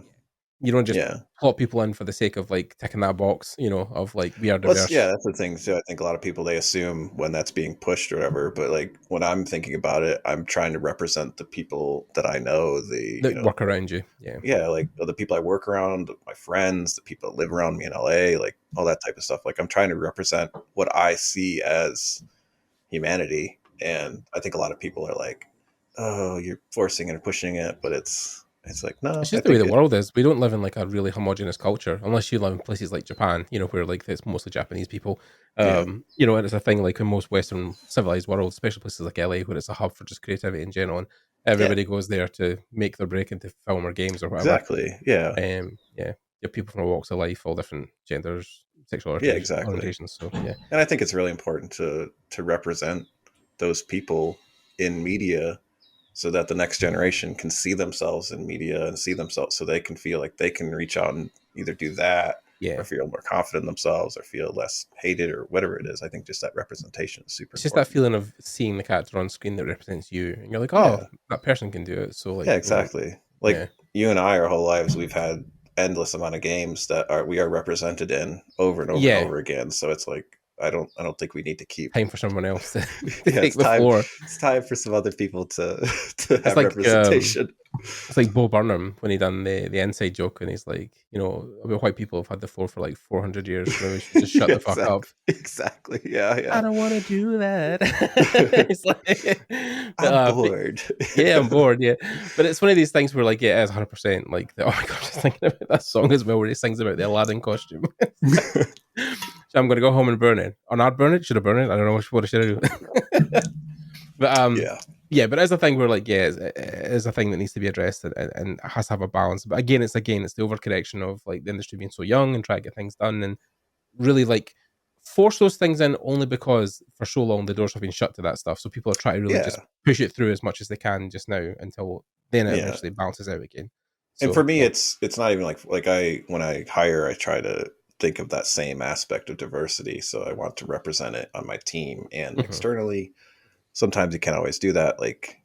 S1: you don't just
S2: Yeah.
S1: plot people in for the sake of like ticking that box, of like we are
S2: Well, yeah,
S1: diverse.
S2: that's the thing too. I think a lot of people they assume when that's being pushed or whatever, but like when I'm thinking about it, I'm trying to represent the people that I know,
S1: That work around you. Yeah.
S2: yeah, like the people I work around, my friends, the people that live around me in LA, like all that type of stuff. Like I'm trying to represent what I see as humanity, and I think a lot of people are like, "Oh, you're forcing it and pushing it," but it's like, no,
S1: It's
S2: I
S1: just the way
S2: think
S1: the
S2: it,
S1: world is. We don't live in like a really homogenous culture, unless you live in places like Japan, where like it's mostly Japanese people.
S2: yeah,
S1: And it's a thing like in most Western civilized worlds, especially places like LA, where it's a hub for just creativity in general, and
S2: yeah,
S1: everybody goes there to make their break into film or games or whatever.
S2: exactly, yeah,
S1: Yeah, you have people from all walks of life, all different genders, sexual
S2: yeah, exactly.
S1: orientations. So yeah,
S2: And I think it's really important to represent those people in media so that the next generation can see themselves in media and see themselves so they can feel like they can reach out and either do that or
S1: yeah.
S2: feel more confident in themselves or feel less hated or whatever it is. I think just that representation is super
S1: It's just that
S2: important.
S1: feeling of seeing the character on screen that represents you, and you're like, oh,
S2: Yeah.
S1: that person can do it. So like,
S2: Yeah, exactly.
S1: yeah,
S2: Like you and I, our whole lives, we've had endless amount of games that are we are represented in over and over and
S1: yeah.
S2: over again. So it's like I don't think we need to keep
S1: Time for someone else to, to
S2: yeah,
S1: take the floor.
S2: it's time for some other people to to
S1: It's
S2: have representation.
S1: like Bo Burnham when he done the inside joke, and he's like, white people have had the floor for like 400 years. Maybe we should just shut
S2: Yeah,
S1: the fuck up.
S2: exactly. Yeah,
S1: I
S2: yeah.
S1: don't want to do that. It's like, but
S2: I'm bored.
S1: yeah, I'm bored. Yeah, but it's one of these things where like, yeah, it is 100%. Like, oh my god, just thinking about that song as well, where he sings about the Aladdin costume. So I'm gonna go home and burn it. Or not burn it? Should I burn it? I don't know what I should do. But
S2: Yeah.
S1: Yeah, but as a thing where like it's a thing that needs to be addressed and it has to have a balance. But again, it's the overcorrection of like the industry being so young and trying to get things done and really like force those things in only because for so long the doors have been shut to that stuff. So people are trying to really just
S2: Yeah,
S1: push it through as much as they can just now until then it
S2: yeah.
S1: eventually balances out again.
S2: And for
S1: So
S2: me,
S1: yeah.
S2: it's not even like I when I hire, I try to think of that same aspect of diversity. So I want to represent it on my team and
S1: Mhm.
S2: externally. Sometimes you can't always do that. Like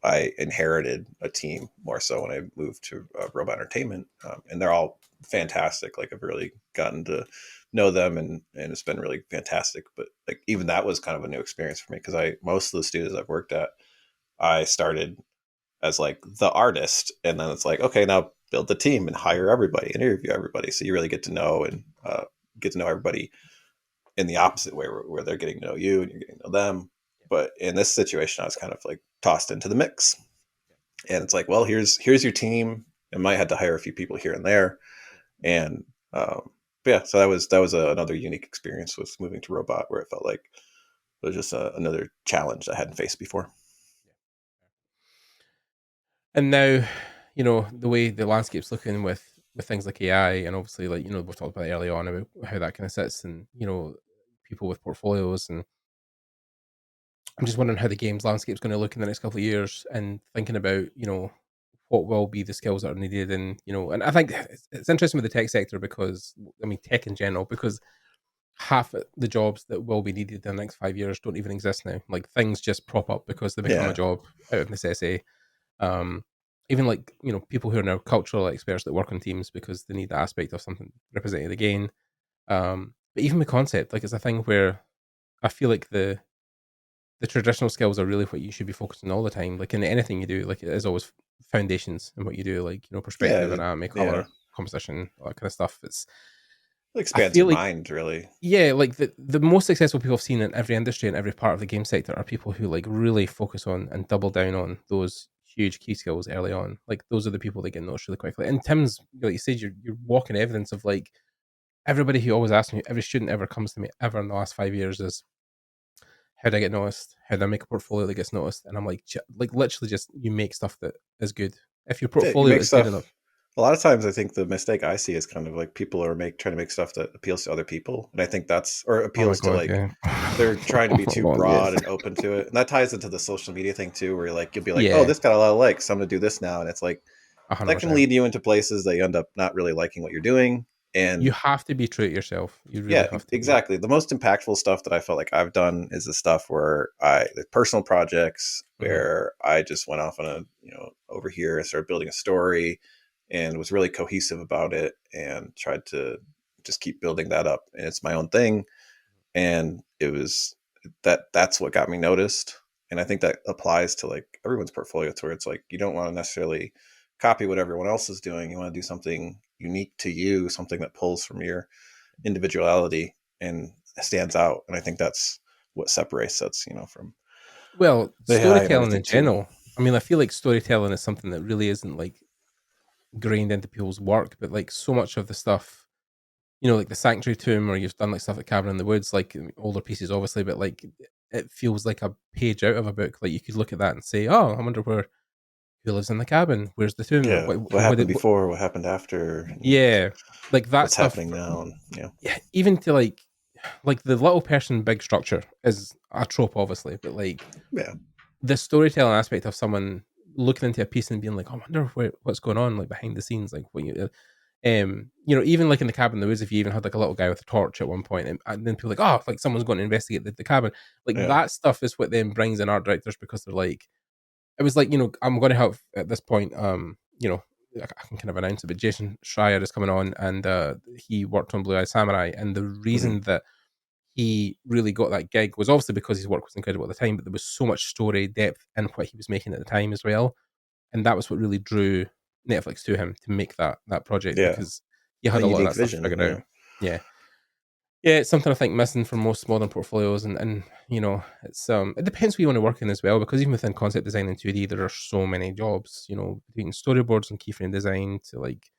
S2: I inherited a team more so when I moved to Robot Entertainment, and they're all fantastic. Like I've really gotten to know them, and it's been really fantastic. But like even that was kind of a new experience for me because I most of the studios I've worked at, I started as like the artist, and then it's like okay, now build the team and hire everybody, and interview everybody, so you really get to know and get to know everybody in the opposite way where they're getting to know you and you're getting to know them. But in this situation, I was kind of like tossed into the mix, and it's like, well, here's your team. I might have to hire a few people here and there, and but yeah, so that was another unique experience with moving to Robot, where it felt like it was just another challenge I hadn't faced before.
S1: And now, the way the landscape's looking with things like AI and obviously like, we talked about early on about how that kind of sits and, people with portfolios and I'm just wondering how the games landscape's going to look in the next couple of years and thinking about, what will be the skills that are needed and, and I think it's interesting with the tech sector because I mean tech in general because half the jobs that will be needed in the next 5 years don't even exist now. Like things just prop up because they become a
S2: Yeah,
S1: job out of necessity. Um, Even like people who are now cultural experts that work on teams because they need the aspect of something representing the game. But even the concept, like it's a thing where I feel like the traditional skills are really what you should be focusing on all the time. Like in anything you do, like it is always foundations in what you do, like perspective,
S2: yeah,
S1: anatomy,
S2: yeah.
S1: color, composition, all that kind of stuff.
S2: It
S1: I
S2: expands
S1: feel
S2: your
S1: like
S2: mind, really.
S1: yeah, like the most successful people I've seen in every industry and every part of the game sector are people who like really focus on and double down on those huge key skills early on. Like those are the people that get noticed really quickly. And Tim's, like you said, you're walking evidence of like everybody who always asks me, every student ever comes to me ever in the last 5 years is how do I get noticed? How do I make a portfolio that gets noticed? And I'm like, like literally just you make stuff that is good. If your
S2: Yeah, you
S1: portfolio
S2: make
S1: is good enough.
S2: stuff. A lot of times, I think the mistake I see is kind of like people are trying to make stuff that appeals to other people, and I think that's or
S1: Oh my
S2: appeals to
S1: god,
S2: like
S1: yeah.
S2: they're trying to be too
S1: Well, yes.
S2: broad and open to it, and that ties into the social media thing too, where you'll be like, oh,
S1: Yeah,
S2: this got a lot of likes, so I'm gonna do this now, and it's like that can
S1: 100%.
S2: lead you into places that you end up not really liking what you're doing,
S1: You
S2: and
S1: have to be true to yourself. You really
S2: yeah,
S1: have to be.
S2: exactly. The most impactful stuff that I felt like I've done is the stuff where the personal projects
S1: Mhm.
S2: where I just went off on a, over here and started building a story and was really cohesive about it and tried to just keep building that up. And it's my own thing. And it was that's what got me noticed. And I think that applies to like everyone's portfolio to where it's like you don't want to necessarily copy what everyone else is doing. You want to do something unique to you, something that pulls from your individuality and stands out. And I think that's what separates us, from
S1: Well,
S2: the AI and
S1: storytelling in
S2: everything too.
S1: general. I mean, I feel like storytelling is something that really isn't like grained into people's work, but like so much of the stuff, like the Sanctuary Tomb, or you've done like stuff like Cabin in the Woods, like older pieces, obviously, but like it feels like a page out of a book. Like you could look at that and say, "Oh, I wonder who lives in the cabin? Where's the tomb?
S2: Yeah. What
S1: What
S2: happened
S1: did,
S2: before, what happened after,
S1: yeah, like that
S2: what's
S1: stuff."
S2: happening now. And
S1: Yeah, even to like the little person, big structure is a trope, obviously, but like
S2: yeah.
S1: the storytelling aspect of someone looking into a piece and being like, "I wonder what's going on like behind the scenes." Like when even like in the cabin in the woods, if you even had like a little guy with a torch at one point, and then people are like, "Oh, like someone's going to investigate the cabin." Like
S2: Yeah.
S1: that stuff is what then brings in art directors because they're like, it was like I'm going to have at this point, I can kind of announce it, but Jason Schreier is coming on, and he worked on Blue Eye Samurai, and the
S2: Hmm.
S1: reason that he really got that gig was obviously because his work was incredible at the time, but there was so much story depth in what he was making at the time as well, and that was what really drew Netflix to him to make that project
S2: Yeah.
S1: because he
S2: A
S1: had a lot of
S2: unique
S1: that stuff
S2: vision.
S1: figured
S2: Yeah.
S1: out. Yeah, yeah, it's something I think missing from most modern portfolios, and it's it depends who you want to work in as well because even within concept design and 2D, there are so many jobs, between storyboards and keyframe design to like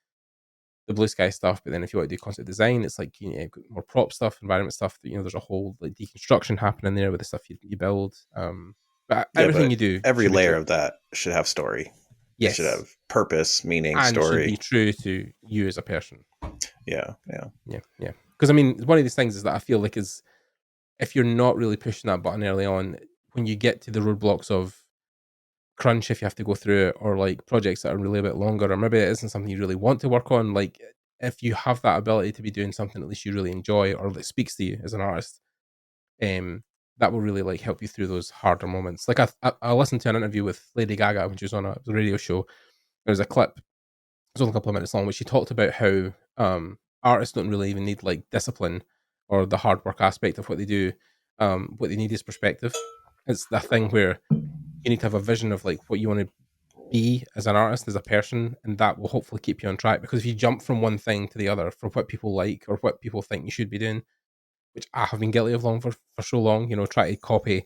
S1: the blue sky stuff. But then if you want to do concept design, it's like you've got more prop stuff, environment stuff. There's a whole like deconstruction happening there with the stuff you build. But
S2: Yeah,
S1: everything
S2: but
S1: you do
S2: every
S1: should be
S2: layer
S1: true.
S2: of that should have story. It should
S1: Yes.
S2: have purpose, meaning,
S1: And should
S2: story.
S1: be true to you as a person.
S2: Yeah.
S1: Yeah. Because I mean, one of these things is that I feel like is if you're not really pushing that button early on, when you get to the roadblocks of crunch, if you have to go through it, or like projects that are really a bit longer, or maybe it isn't something you really want to work on, like if you have that ability to be doing something at least you really enjoy or that speaks to you as an artist, that will really like help you through those harder moments. Like I listened to an interview with Lady Gaga when she was on a radio show. There was a clip, it was only a couple of minutes long, which she talked about how artists don't really even need like discipline or the hard work aspect of what they do. What they need is perspective. It's the thing where you need to have a vision of like what you want to be as an artist, as a person, and that will hopefully keep you on track. Because if you jump from one thing to the other for what people like or what people think you should be doing, which I have been guilty of for so long, try to copy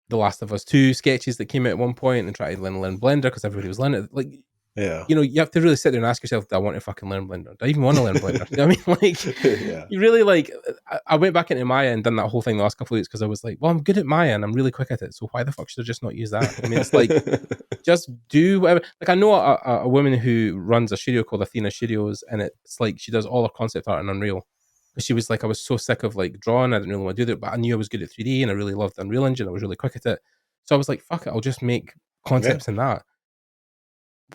S1: the Last of Us 2 sketches that came out at one point and try to learn Blender because everybody was learning it. Like,
S2: Yeah.
S1: you have to really sit there and ask yourself, do I want to fucking learn Blender? Do I even want to learn Blender? You know what I mean? Like,
S2: Yeah.
S1: you really like, I went back into Maya and done that whole thing the last couple of weeks because I was like, well, I'm good at Maya and I'm really quick at it. So why the fuck should I just not use that? I mean, it's like, just do whatever. Like, I know a woman who runs a studio called Athena Studios, and it's like she does all her concept art in Unreal. But she was like, I was so sick of like drawing, I didn't really want to do that, but I knew I was good at 3D and I really loved Unreal Engine. I was really quick at it. So I was like, fuck it, I'll just make
S2: Yeah.
S1: concepts in that.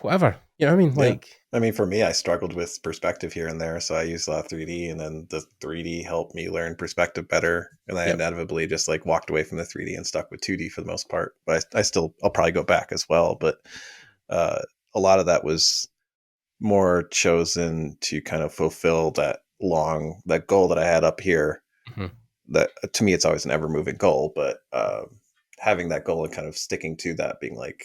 S1: Whatever. You know what I mean?
S2: Yeah.
S1: Like,
S2: I mean, for me, I struggled with perspective here and there, so I used a lot of 3D, and then the 3D helped me learn perspective better, and I inevitably just like walked away from the 3D and stuck with 2D for the most part. But I'll probably go back as well. But a lot of that was more chosen to kind of fulfill that goal that I had up here.
S1: mm-hmm.
S2: That to me, it's always an ever moving goal, but having that goal and kind of sticking to that, being like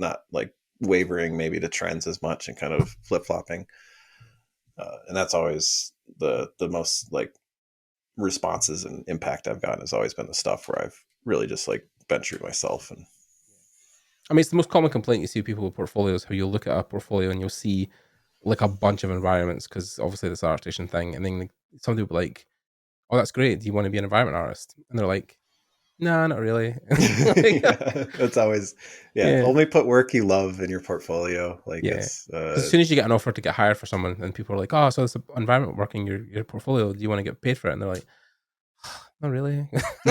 S2: not like wavering maybe to trends as much and kind of flip-flopping, and that's always the most like responses and impact I've gotten has always been the stuff where I've really just like been true to myself. And
S1: I mean, it's the most common complaint you see with people with portfolios, how you'll look at a portfolio and you'll see like a bunch of environments, because obviously this art station thing, and then like, some people are like, oh, that's great, do you want to be an environment artist? And they're like, no, not really. Like,
S2: yeah, that's always only put work you love in your portfolio. Like, it's
S1: as soon as you get an offer to get hired for someone, and people are like, oh, so it's an environment work in your portfolio, do you want to get paid for it? And they're like, not really.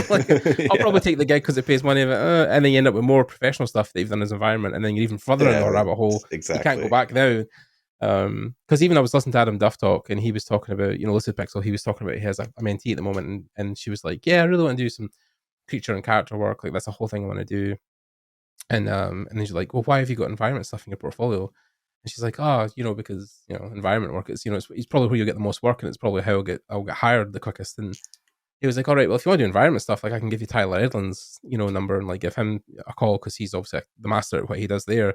S1: Like, I'll probably take the gig because it pays money, and then you end up with more professional stuff that you've done as environment, and then you're even further in the rabbit hole.
S2: Exactly.
S1: You can't go back now. Because even I was listening to Adam Duff talk, and he was talking about, Lucid Pixel, he was talking about he has a mentee at the moment, and she was like, yeah, I really want to do some creature and character work, like that's a whole thing I want to do. And then she's like, well, why have you got environment stuff in your portfolio? And she's like, oh, because environment work is, it's probably where you get the most work, and it's probably how I'll get hired the quickest. And he was like, all right, well, if you want to do environment stuff, like I can give you Tyler Edlund's number and like give him a call, because he's obviously the master at what he does there.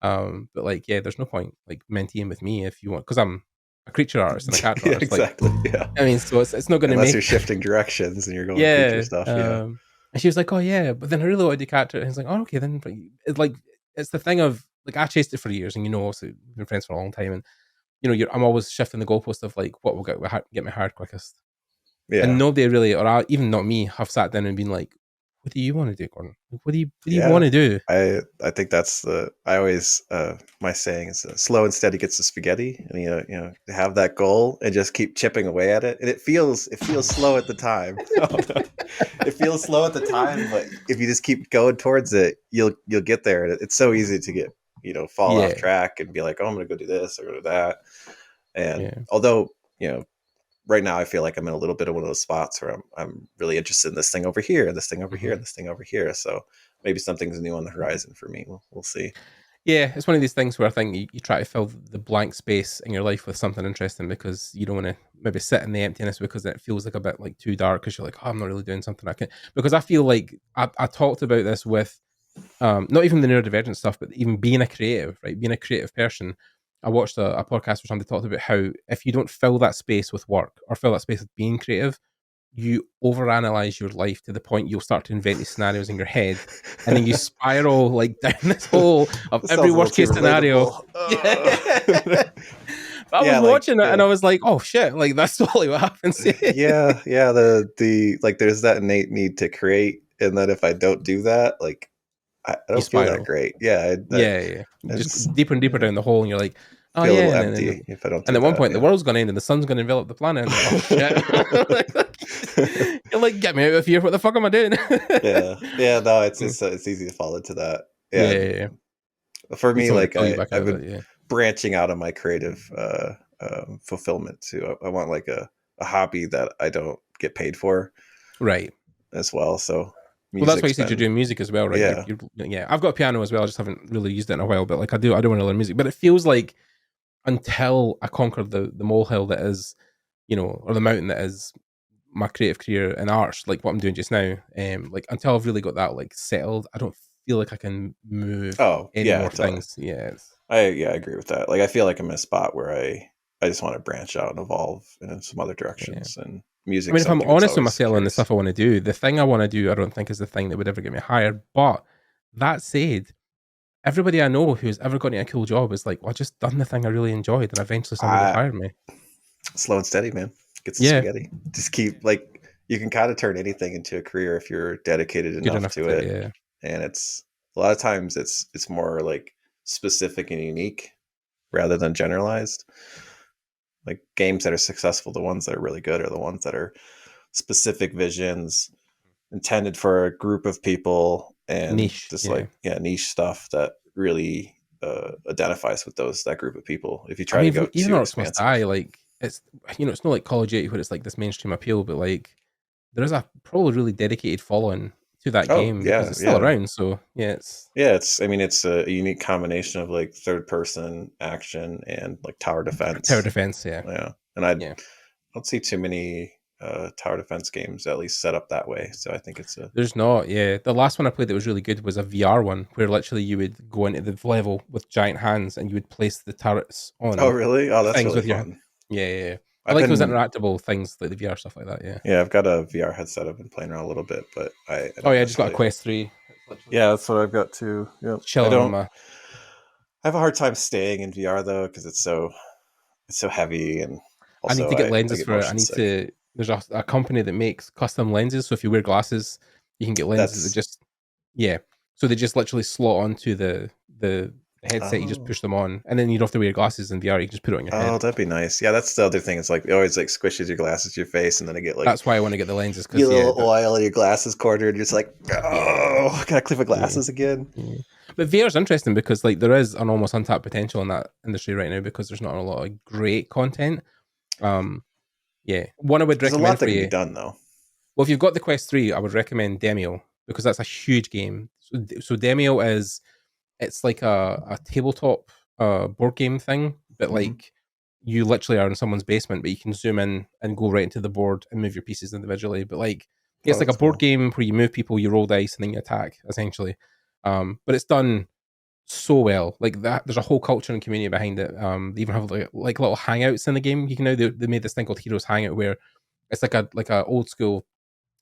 S1: But like, yeah, there's no point like menteeing with me if you want, because I'm a creature artist and a character artist.
S2: Exactly.
S1: Like,
S2: yeah.
S1: I mean, so it's not going to
S2: unless you're shifting directions and you're going creature stuff.
S1: And she was like, oh yeah, but then I really want to do character. And he's like, oh okay, then it's like, it's the thing of like, I chased it for years, and also we've been friends for a long time, and I'm always shifting the goalpost of like what will get me hired quickest. Yeah. And nobody really, or even not me, have sat down and been like, what do you want to do, Gordon? Like, what do you want to do?
S2: I think that's I always, my saying is slow and steady gets the spaghetti, and have that goal and just keep chipping away at it. And it feels slow at the time. It feels slow at the time, but if you just keep going towards it, you'll get there. And it's so easy to get, fall off track and be like, oh, I'm going to go do this or go do that. And although, right now I feel like I'm in a little bit of one of those spots where I'm really interested in this thing over here, and this thing over here, and this thing over here. So maybe something's new on the horizon for me. We'll see.
S1: Yeah, it's one of these things where I think you try to fill the blank space in your life with something interesting, because you don't want to maybe sit in the emptiness because it feels like a bit like too dark, because you're like, oh, I'm not really doing something I can. Because I feel like I talked about this with not even the neurodivergent stuff, but even being a creative, right? Being a creative person. I watched a podcast where somebody talked about how if you don't fill that space with work or fill that space with being creative, you overanalyze your life to the point you'll start to invent these scenarios in your head, and then you spiral like down this hole of every worst case scenario. I was watching it and I was like, oh shit, like that's totally what happens.
S2: yeah. The like there's that innate need to create, and then if I don't do that, like I
S1: You
S2: don't feel that
S1: spiral.
S2: great. Yeah,
S1: Yeah, yeah. You
S2: I
S1: just
S2: just
S1: deeper and deeper
S2: yeah,
S1: down the hole, and you're like, oh
S2: feel a
S1: yeah,
S2: little
S1: and
S2: empty if I don't
S1: and
S2: do
S1: at one
S2: that.
S1: point the
S2: Yeah.
S1: world's going to end and the sun's going to envelop the planet, and oh shit, you're like, get me out of here! What the fuck am I doing?
S2: Yeah, yeah, no,
S1: Mm.
S2: it's easy to fall into that.
S1: Yeah,
S2: Yeah,
S1: yeah, yeah.
S2: for
S1: Need
S2: me,
S1: someone to
S2: like
S1: pull you back out
S2: I've
S1: of
S2: been
S1: it. Yeah,
S2: branching out of my creative fulfillment too. I want like a hobby that I don't get paid for
S1: right.
S2: as well. So
S1: Well, that's why you
S2: music's
S1: said you're
S2: been
S1: doing music as well, right?
S2: yeah.
S1: Yeah. I've got a piano as well. I just haven't really used it in a while. But like, I do want to learn music. But it feels like until I conquer the molehill that is, or the mountain that is my creative career in arts, like what I'm doing just now, like until I've really got that like settled, I don't feel like I can move
S2: Oh
S1: any
S2: yeah,
S1: more
S2: totally.
S1: things. Yeah,
S2: I agree with that. Like I feel like I'm in a spot where I just want to branch out and evolve in some other
S1: yeah.
S2: directions, and
S1: I mean,
S2: music's
S1: if I'm
S2: something that's
S1: honest with
S2: always
S1: myself and the
S2: curious.
S1: stuff I want to do, the thing I want to do, I don't think is the thing that would ever get me hired. But that said, everybody I know who's ever gotten a cool job is like, well, I just done the thing I really enjoyed, and eventually somebody
S2: I
S1: hired me.
S2: Slow and steady, man. Get some
S1: Yeah,
S2: spaghetti. Just keep like you can kind of turn anything into a career if you're dedicated
S1: good
S2: enough
S1: enough
S2: to
S1: at it.
S2: it.
S1: Yeah,
S2: And it's a lot of times it's more like specific and unique rather than generalized. Like games that are successful, the ones that are really good are the ones that are specific visions intended for a group of people and
S1: niche.
S2: just
S1: Yeah.
S2: like yeah niche stuff that really identifies with those that group of people. If you
S1: I
S2: try
S1: mean,
S2: to go
S1: even
S2: too
S1: Orcs Must Die,
S2: expansive,
S1: like it's not like Call of Duty where it's like this mainstream appeal, but like there is a probably really dedicated following to that
S2: oh
S1: game because
S2: yeah,
S1: it's still
S2: yeah,
S1: around. So yeah, it's
S2: yeah, it's I mean it's a unique combination of like third person action and like tower
S1: tower
S2: defense.
S1: defense. Yeah,
S2: Yeah, and I
S1: yeah.
S2: don't see too many tower defense games at least set up that way. So I think it's a
S1: There's not. Yeah, the last one I played that was really good was a VR one where literally you would go into the level with giant hands and you would place the turrets
S2: oh
S1: on
S2: really oh that's
S1: things
S2: really
S1: with your.
S2: fun.
S1: Yeah, yeah, yeah. I
S2: I've
S1: like those
S2: been
S1: interactable things like the VR stuff like that. Yeah.
S2: yeah I've got a VR headset. I've been playing around a little bit, but I
S1: Oh
S2: don't
S1: yeah, I just got a
S2: necessarily.
S1: Quest 3. It's literally
S2: Yeah, that's what I've got too. Yeah, I
S1: chilling on
S2: don't.
S1: my.
S2: I have a hard time staying in VR though because it's so heavy and
S1: I need
S2: also
S1: to get
S2: I
S1: lenses
S2: get
S1: for it. I
S2: motion
S1: need
S2: sick.
S1: to. There's a company that makes custom lenses. So if you wear glasses, you can get lenses that
S2: That's
S1: just yeah. So they just literally slot onto the headset. You just
S2: oh
S1: push them on, and then you don't have to wear glasses in VR. You can just put it on your
S2: oh
S1: head.
S2: that'd be nice. Yeah, that's the other thing. It's like it always like squishes your glasses to your face, and then I get like
S1: That's why I want to get the lenses
S2: you
S1: because yeah,
S2: little oil in your glasses corner, and you're just like
S1: yeah,
S2: oh, gotta clean my
S1: yeah,
S2: glasses again.
S1: yeah. But VR is interesting because like there is an almost untapped potential in that industry right now because there's not a lot of great content. Um, yeah, one I would
S2: There's a lot
S1: recommend
S2: that
S1: for
S2: can be
S1: you.
S2: done though.
S1: Well, if you've got the Quest 3, I would recommend Demio because that's a huge game. So Demio is it's like a tabletop board game thing, but
S2: Hmm.
S1: like you literally are in someone's basement, but you can zoom in and go right into the board and move your pieces individually. But like
S2: Oh,
S1: it's like a
S2: that's
S1: board
S2: cool.
S1: game where you move people, you roll dice, and then you attack essentially. But it's done so well. Like that, there's a whole culture and community behind it. They even have like little hangouts in the game. You can now they made this thing called Heroes Hangout where it's like a old school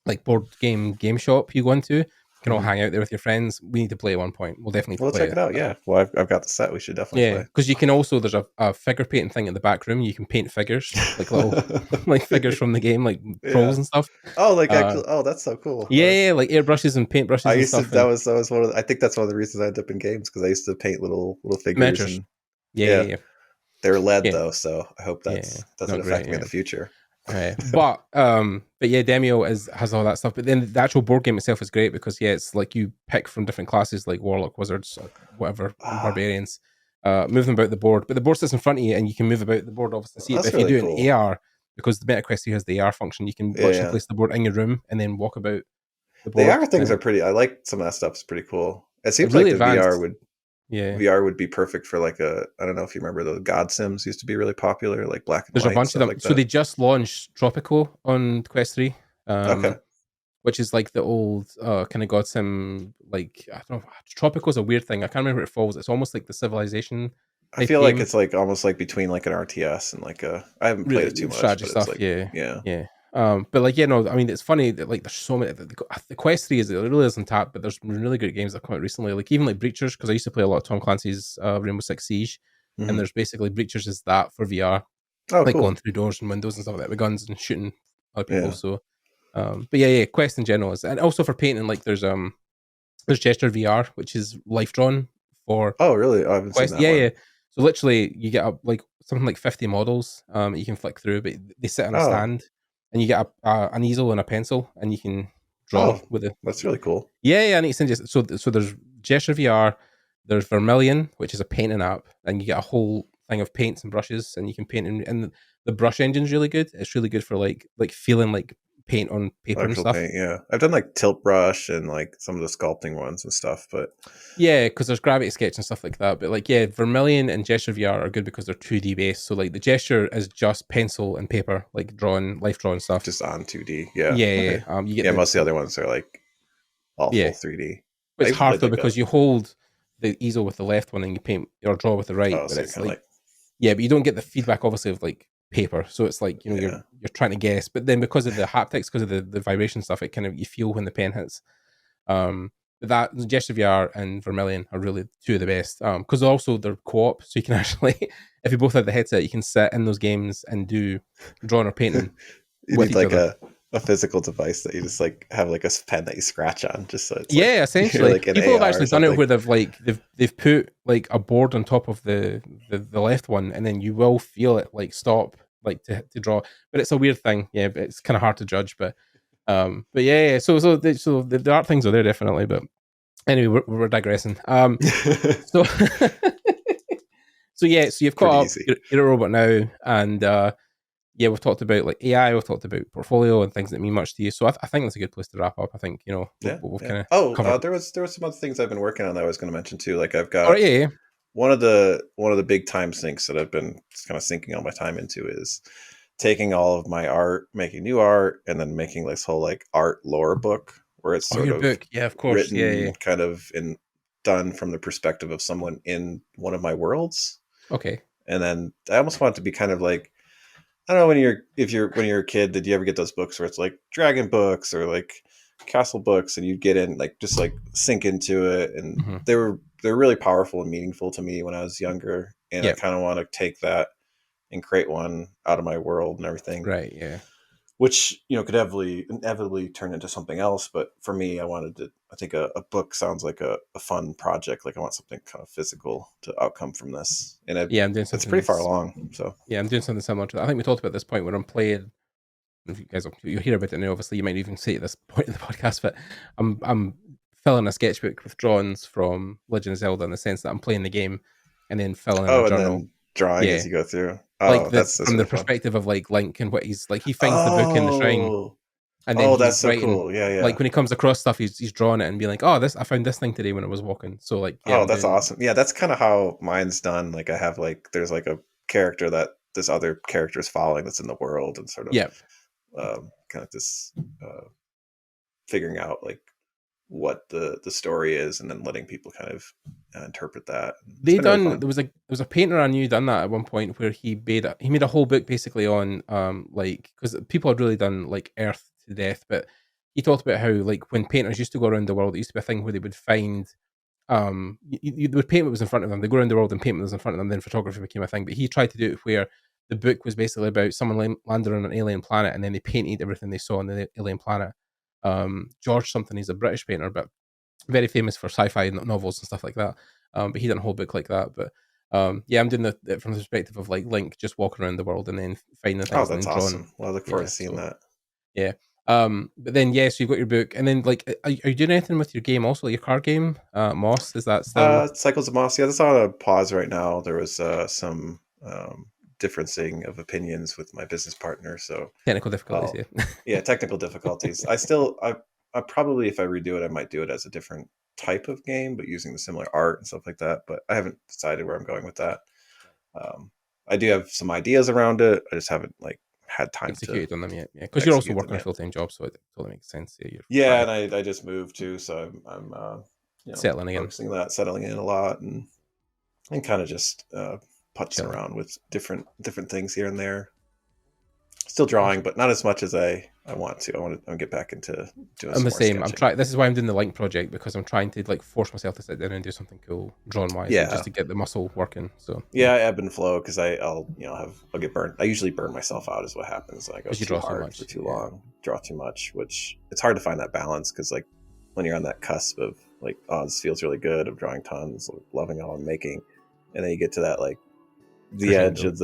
S1: like board game shop you go into. You can all
S2: Hmm.
S1: hang out there with your friends. We need to play at one point. We'll definitely
S2: We'll
S1: play
S2: check
S1: it.
S2: it out. Yeah. Well, I've got the set. We should definitely
S1: Yeah,
S2: play.
S1: because you can also there's a figure painting thing in the back room. You can paint figures like little like figures from the game, like
S2: Yeah.
S1: trolls and stuff.
S2: Oh, like
S1: Uh,
S2: actually. Oh, that's so cool.
S1: yeah,
S2: That's
S1: yeah, like airbrushes and
S2: I
S1: paintbrushes and
S2: used to.
S1: stuff and
S2: That was one of. I think that's one of the reasons I ended up in games because I used to paint little figures
S1: miniatures.
S2: and
S1: Yeah,
S2: yeah,
S1: yeah,
S2: they're lead
S1: yeah,
S2: though, so I hope
S1: yeah, yeah.
S2: that's doesn't
S1: Not great.
S2: affect me in
S1: Yeah.
S2: the future.
S1: But yeah, Demio has all that stuff. But then the actual board game itself is great because yeah, it's like you pick from different classes like warlock, wizards, whatever,
S2: Ah,
S1: barbarians. Move them about the board, but the board sits in front of you, and you can move about the board obviously to see it. But
S2: that's
S1: if you
S2: really
S1: do an
S2: cool.
S1: AR, because the MetaQuest 2 has the AR function, you can
S2: Yeah,
S1: literally
S2: yeah.
S1: place the board in your room and then walk about the
S2: The
S1: board,
S2: AR things
S1: and
S2: are pretty. I like some of that stuff. Is pretty cool. It seems like
S1: really
S2: the
S1: advanced. Yeah,
S2: VR would be perfect for like a. I don't know if you remember the God Sims used to be really popular, like black and
S1: there's a
S2: white
S1: bunch of
S2: stuff
S1: them.
S2: like
S1: So
S2: that.
S1: they just launched Tropico on Quest 3.
S2: Okay,
S1: Which is like the old kind of God Sim. Like I don't know, Tropico is a weird thing. I can't remember where it falls. It's almost like the Civilization
S2: I
S1: type
S2: feel like
S1: game,
S2: it's like almost like between like an RTS and like a. I haven't played it too
S1: really
S2: much,
S1: strategy
S2: but it's
S1: stuff.
S2: like
S1: Yeah,
S2: yeah.
S1: yeah. But like yeah, no, I mean it's funny that like there's so many. The Quest 3 is it really isn't tapped, but there's been really good games that come out recently. Like even like Breachers, because I used to play a lot of Tom Clancy's Rainbow Six Siege, and
S2: Hmm.
S1: there's basically Breachers is that for VR,
S2: Oh,
S1: like going
S2: cool.
S1: through doors and windows and stuff like that with guns and shooting other people.
S2: Yeah.
S1: So, but yeah, Quest in general is, and also for painting, like there's There's Gesture VR, which is life drawn for
S2: Oh, really? Oh, I haven't seen
S1: Quest.
S2: that
S1: Yeah, yeah.
S2: one.
S1: So literally, you get up like something like 50 models. You can flick through, but they sit on a
S2: Oh,
S1: stand, and you get an easel and a pencil, and you can draw
S2: oh,
S1: with it.
S2: that's really cool.
S1: Yeah, yeah. I need to send you. So there's Gesture VR. There's Vermilion, which is a painting app, and you get a whole thing of paints and brushes, and you can paint. And the brush engine's really good. It's really good for like feeling like paint on paper and
S2: Actual
S1: stuff.
S2: paint, yeah. I've done like tilt brush and like some of the sculpting ones and stuff, but
S1: Yeah, because there's gravity sketch and stuff like that. But like, yeah, Vermilion and Gesture VR are good because they're 2D based. So like the Gesture is just pencil and paper, like drawing, life drawing stuff.
S2: just on 2D. Yeah.
S1: Yeah, yeah,
S2: Okay.
S1: yeah. You get
S2: Yeah, most of the other ones are like all
S1: yeah.
S2: full 3D.
S1: But
S2: I
S1: it's
S2: even
S1: hard
S2: played
S1: though
S2: like a
S1: because you hold the easel with the left one and you paint or draw with the right.
S2: oh,
S1: But
S2: so you're
S1: it's
S2: kind of
S1: like
S2: like
S1: yeah, but you don't get the feedback obviously of like paper. So it's like
S2: yeah.
S1: you're trying to guess. But then because of the haptics, because of the vibration stuff, it kind of you feel when the pen hits. But that Gesture VR and Vermilion are really two of the best. Because also they're co-op, so you can actually, if you both have the headset, you can sit in those games and do drawing or painting
S2: You
S1: with
S2: need
S1: each
S2: like
S1: other.
S2: a physical device that you just like have like a pen that you scratch on, just so it's like
S1: Yeah,
S2: you're
S1: essentially,
S2: like in
S1: people have
S2: AR or
S1: actually done it
S2: something.
S1: where they've put like a board on top of the left one, and then you will feel it like stop like to draw. But it's a weird thing, yeah. But it's kind of hard to judge. But yeah, yeah. So the art things are there definitely. But anyway, we're digressing. So so yeah, so you've
S2: Pretty
S1: caught up.
S2: easy.
S1: You're a robot now, and yeah, we've talked about like AI, we've talked about portfolio and things that mean much to you. So I think that's a good place to wrap up. I think
S2: Yeah,
S1: we've
S2: yeah.
S1: kind of
S2: Oh,
S1: covered.
S2: there was some other things I've been working on that I was going to mention too. Like I've
S1: All
S2: got
S1: right, yeah, yeah.
S2: one of the big time sinks that I've been just kind of sinking all my time into is taking all of my art, making new art, and then making this whole like art lore book where it's
S1: Oh,
S2: sort
S1: your
S2: of
S1: book, yeah, of course, yeah, yeah.
S2: written kind of in done from the perspective of someone in one of my worlds.
S1: Okay.
S2: And then I almost want it to be kind of like I don't know when you're a kid, did you ever get those books where it's like dragon books or like castle books and you'd get in like just like sink into it and
S1: Hmm.
S2: they're really powerful and meaningful to me when I was younger and I
S1: Yeah.
S2: kind of want to take that and create one out of my world and everything
S1: Right. Yeah.
S2: which could inevitably turn into something else. But for me, I think a book sounds like a fun project. Like I want something kind of physical to outcome from this, and
S1: Yeah. I'm doing
S2: it's
S1: something.
S2: pretty far along. So
S1: Yeah, I'm doing something similar to that. I think we talked about this point where I'm playing. If you guys you hear about it now, obviously you might even see it at this point in the podcast. But I'm filling a sketchbook with drawings from Legend of Zelda in the sense that I'm playing the game and then filling in a
S2: and
S1: journal.
S2: then drawing
S1: Yeah,
S2: as you go through.
S1: like
S2: Oh, that's
S1: from the
S2: really fun.
S1: perspective of like Link and what he's like. He finds the book in the shrine,
S2: Oh,
S1: and then
S2: oh, that's
S1: he's
S2: so
S1: writing.
S2: cool. Yeah,
S1: Like
S2: yeah.
S1: when he comes across stuff, he's drawing it and being like, "Oh, this I found this thing today when I was walking." So like, yeah,
S2: Oh,
S1: I'm
S2: that's
S1: doing.
S2: awesome. Yeah, that's kind of how mine's done. Like I have like there's like a character that this other character is following that's in the world and sort of
S1: Yeah,
S2: kind of this uh, figuring out like what the story is and then letting people kind of interpret that. It's
S1: they
S2: been really
S1: done
S2: fun.
S1: there was a painter I knew done that at one point where he made a whole book basically on like because people had really done like Earth to death, but he talked about how like when painters used to go around the world, it used to be a thing where they would find they would paint what was in front of them. They go around the world and paint what was in front of them. Then photography became a thing, but he tried to do it where the book was basically about someone landed on an alien planet and then they painted everything they saw on the alien planet. George something, he's a British painter, but very famous for sci-fi novels and stuff like that. But he done a whole book like that. But yeah, I'm doing it from the perspective of like Link just walking around the world and then finding
S2: Oh,
S1: things and
S2: that's
S1: then drawing.
S2: awesome. Well, I look forward
S1: Yeah,
S2: to seeing
S1: so
S2: that.
S1: yeah. But then yeah, so you've got your book, and then like, are you doing anything with your game also? Like your card game, Moss? Is that still
S2: Cycles of Moss. Yeah, that's on a pause right now. There was some differencing of opinions with my business partner, so
S1: technical difficulties?
S2: I'll
S1: Yeah.
S2: yeah, technical difficulties. I probably if I redo it, I might do it as a different type of game, but using the similar art and stuff like that. But I haven't decided where I'm going with that. Um, I do have some ideas around it. I just haven't like had time to
S1: Executed on them yet? Yeah, because you're also
S2: execute them
S1: working a
S2: yet.
S1: full time job, so it totally makes sense. Yeah, you're
S2: Yeah,
S1: trying to
S2: and I just moved too, so I'm
S1: settling again,
S2: focusing on that, settling in a lot, and kind of just putzing
S1: chilling.
S2: around with different things here and there. Still
S1: Awesome.
S2: drawing, but not as much as I want to. I want to get back into doing
S1: I'm
S2: some
S1: the
S2: more
S1: same. I'm
S2: sketching.
S1: trying. This is why I'm doing the Link project because I'm trying to like force myself to sit down and do something cool, drawing wise, like just
S2: Yeah,
S1: to get the muscle working. So yeah,
S2: yeah, ebb and flow because I'll get burnt. I usually burn myself out is what happens. I go
S1: because you
S2: too
S1: draw so
S2: hard for
S1: much.
S2: too
S1: Yeah,
S2: long, draw too much, which it's hard to find that balance because like when you're on that cusp of like, oh, this feels really good. I'm drawing tons, loving all I'm making. And then you get to that, like, the edge of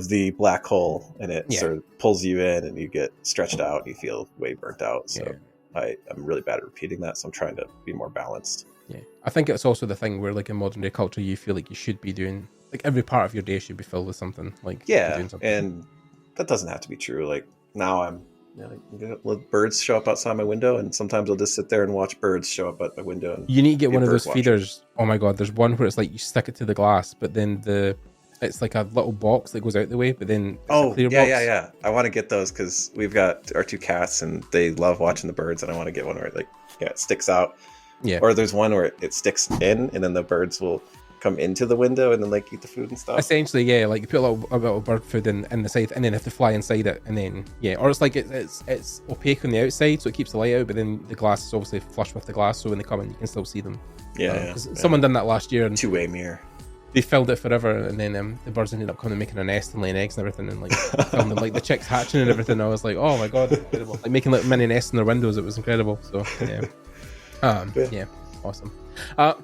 S2: the black hole, and it sort of pulls you in, and you get stretched out, and you feel way burnt out. So I'm really bad at repeating that, so I'm trying to be more balanced.
S1: Yeah, I think it's also the thing where, like, in modern day culture, you feel like you should be doing, like, every part of your day should be filled with something. Like, doing something.
S2: And that doesn't have to be true. Like, now I'm, let birds show up outside my window, and sometimes I'll just sit there and watch birds show up at my window. And
S1: you need to get one of those feeders. Oh my god, there's one where it's like you stick it to the glass, but then it's like a little box that goes out the way, but then it's a clear box.
S2: I want to get those because we've got our 2 cats, and they love watching the birds, and I want to get one where it sticks out. Yeah. Or there's one where it sticks in, and then the birds will come into the window and then, like, eat the food and stuff.
S1: Essentially, yeah, like you put a little bird food in the side, and then have to fly inside it, and then or it's like it's opaque on the outside, so it keeps the light out, but then the glass is obviously flush with the glass, so when they come in, you can still see them. Someone done that last year, and 2-way
S2: mirror.
S1: They filled it forever, and then the birds ended up coming and making a nest and laying eggs and everything, and like filmed them, like the chicks hatching and everything. I was like, oh my god, incredible! Like making little mini nests in their windows. It was incredible. So yeah. Awesome.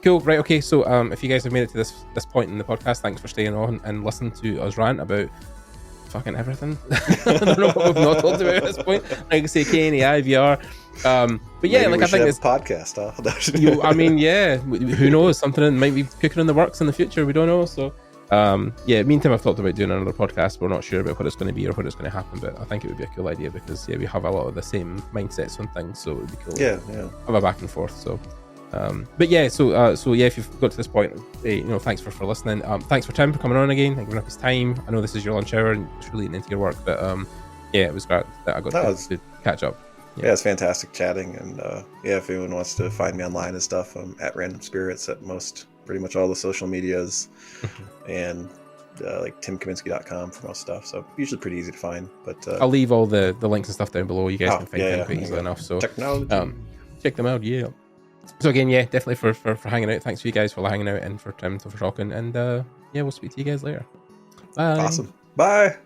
S1: Cool. Right. Okay. So if you guys have made it to this point in the podcast, thanks for staying on and listening to us rant about fucking everything. I don't know what we've not talked about at this point. Like I say, KNAI, VR. But yeah,
S2: maybe
S1: like I think it's
S2: a podcast. Huh?
S1: I mean, yeah. Who knows? Something might be cooking in the works in the future. We don't know. So me and Tim have talked about doing another podcast. We're not sure about what it's going to be or what it's going to happen, but I think it would be a cool idea because we have a lot of the same mindsets on things, so it would be cool.
S2: Yeah.
S1: Have a back and forth. So. But yeah, so if you've got to this point, thanks for listening. Thanks for Tim for coming on again and giving up his time. I know this is your lunch hour and it's really into your work, but it was great that I got to catch up.
S2: Yeah, it's fantastic chatting, and if anyone wants to find me online and stuff, I'm at Random Spirits at pretty much all the social medias, and like timkaminski.com for most stuff. So usually pretty easy to find. But
S1: I'll leave all the links and stuff down below. You guys can find them pretty easily enough. So
S2: technology.
S1: Check them out. Yeah. So again, definitely for hanging out. Thanks to you guys for hanging out and for Tim for talking. And we'll speak to you guys later. Bye.
S2: Awesome. Bye.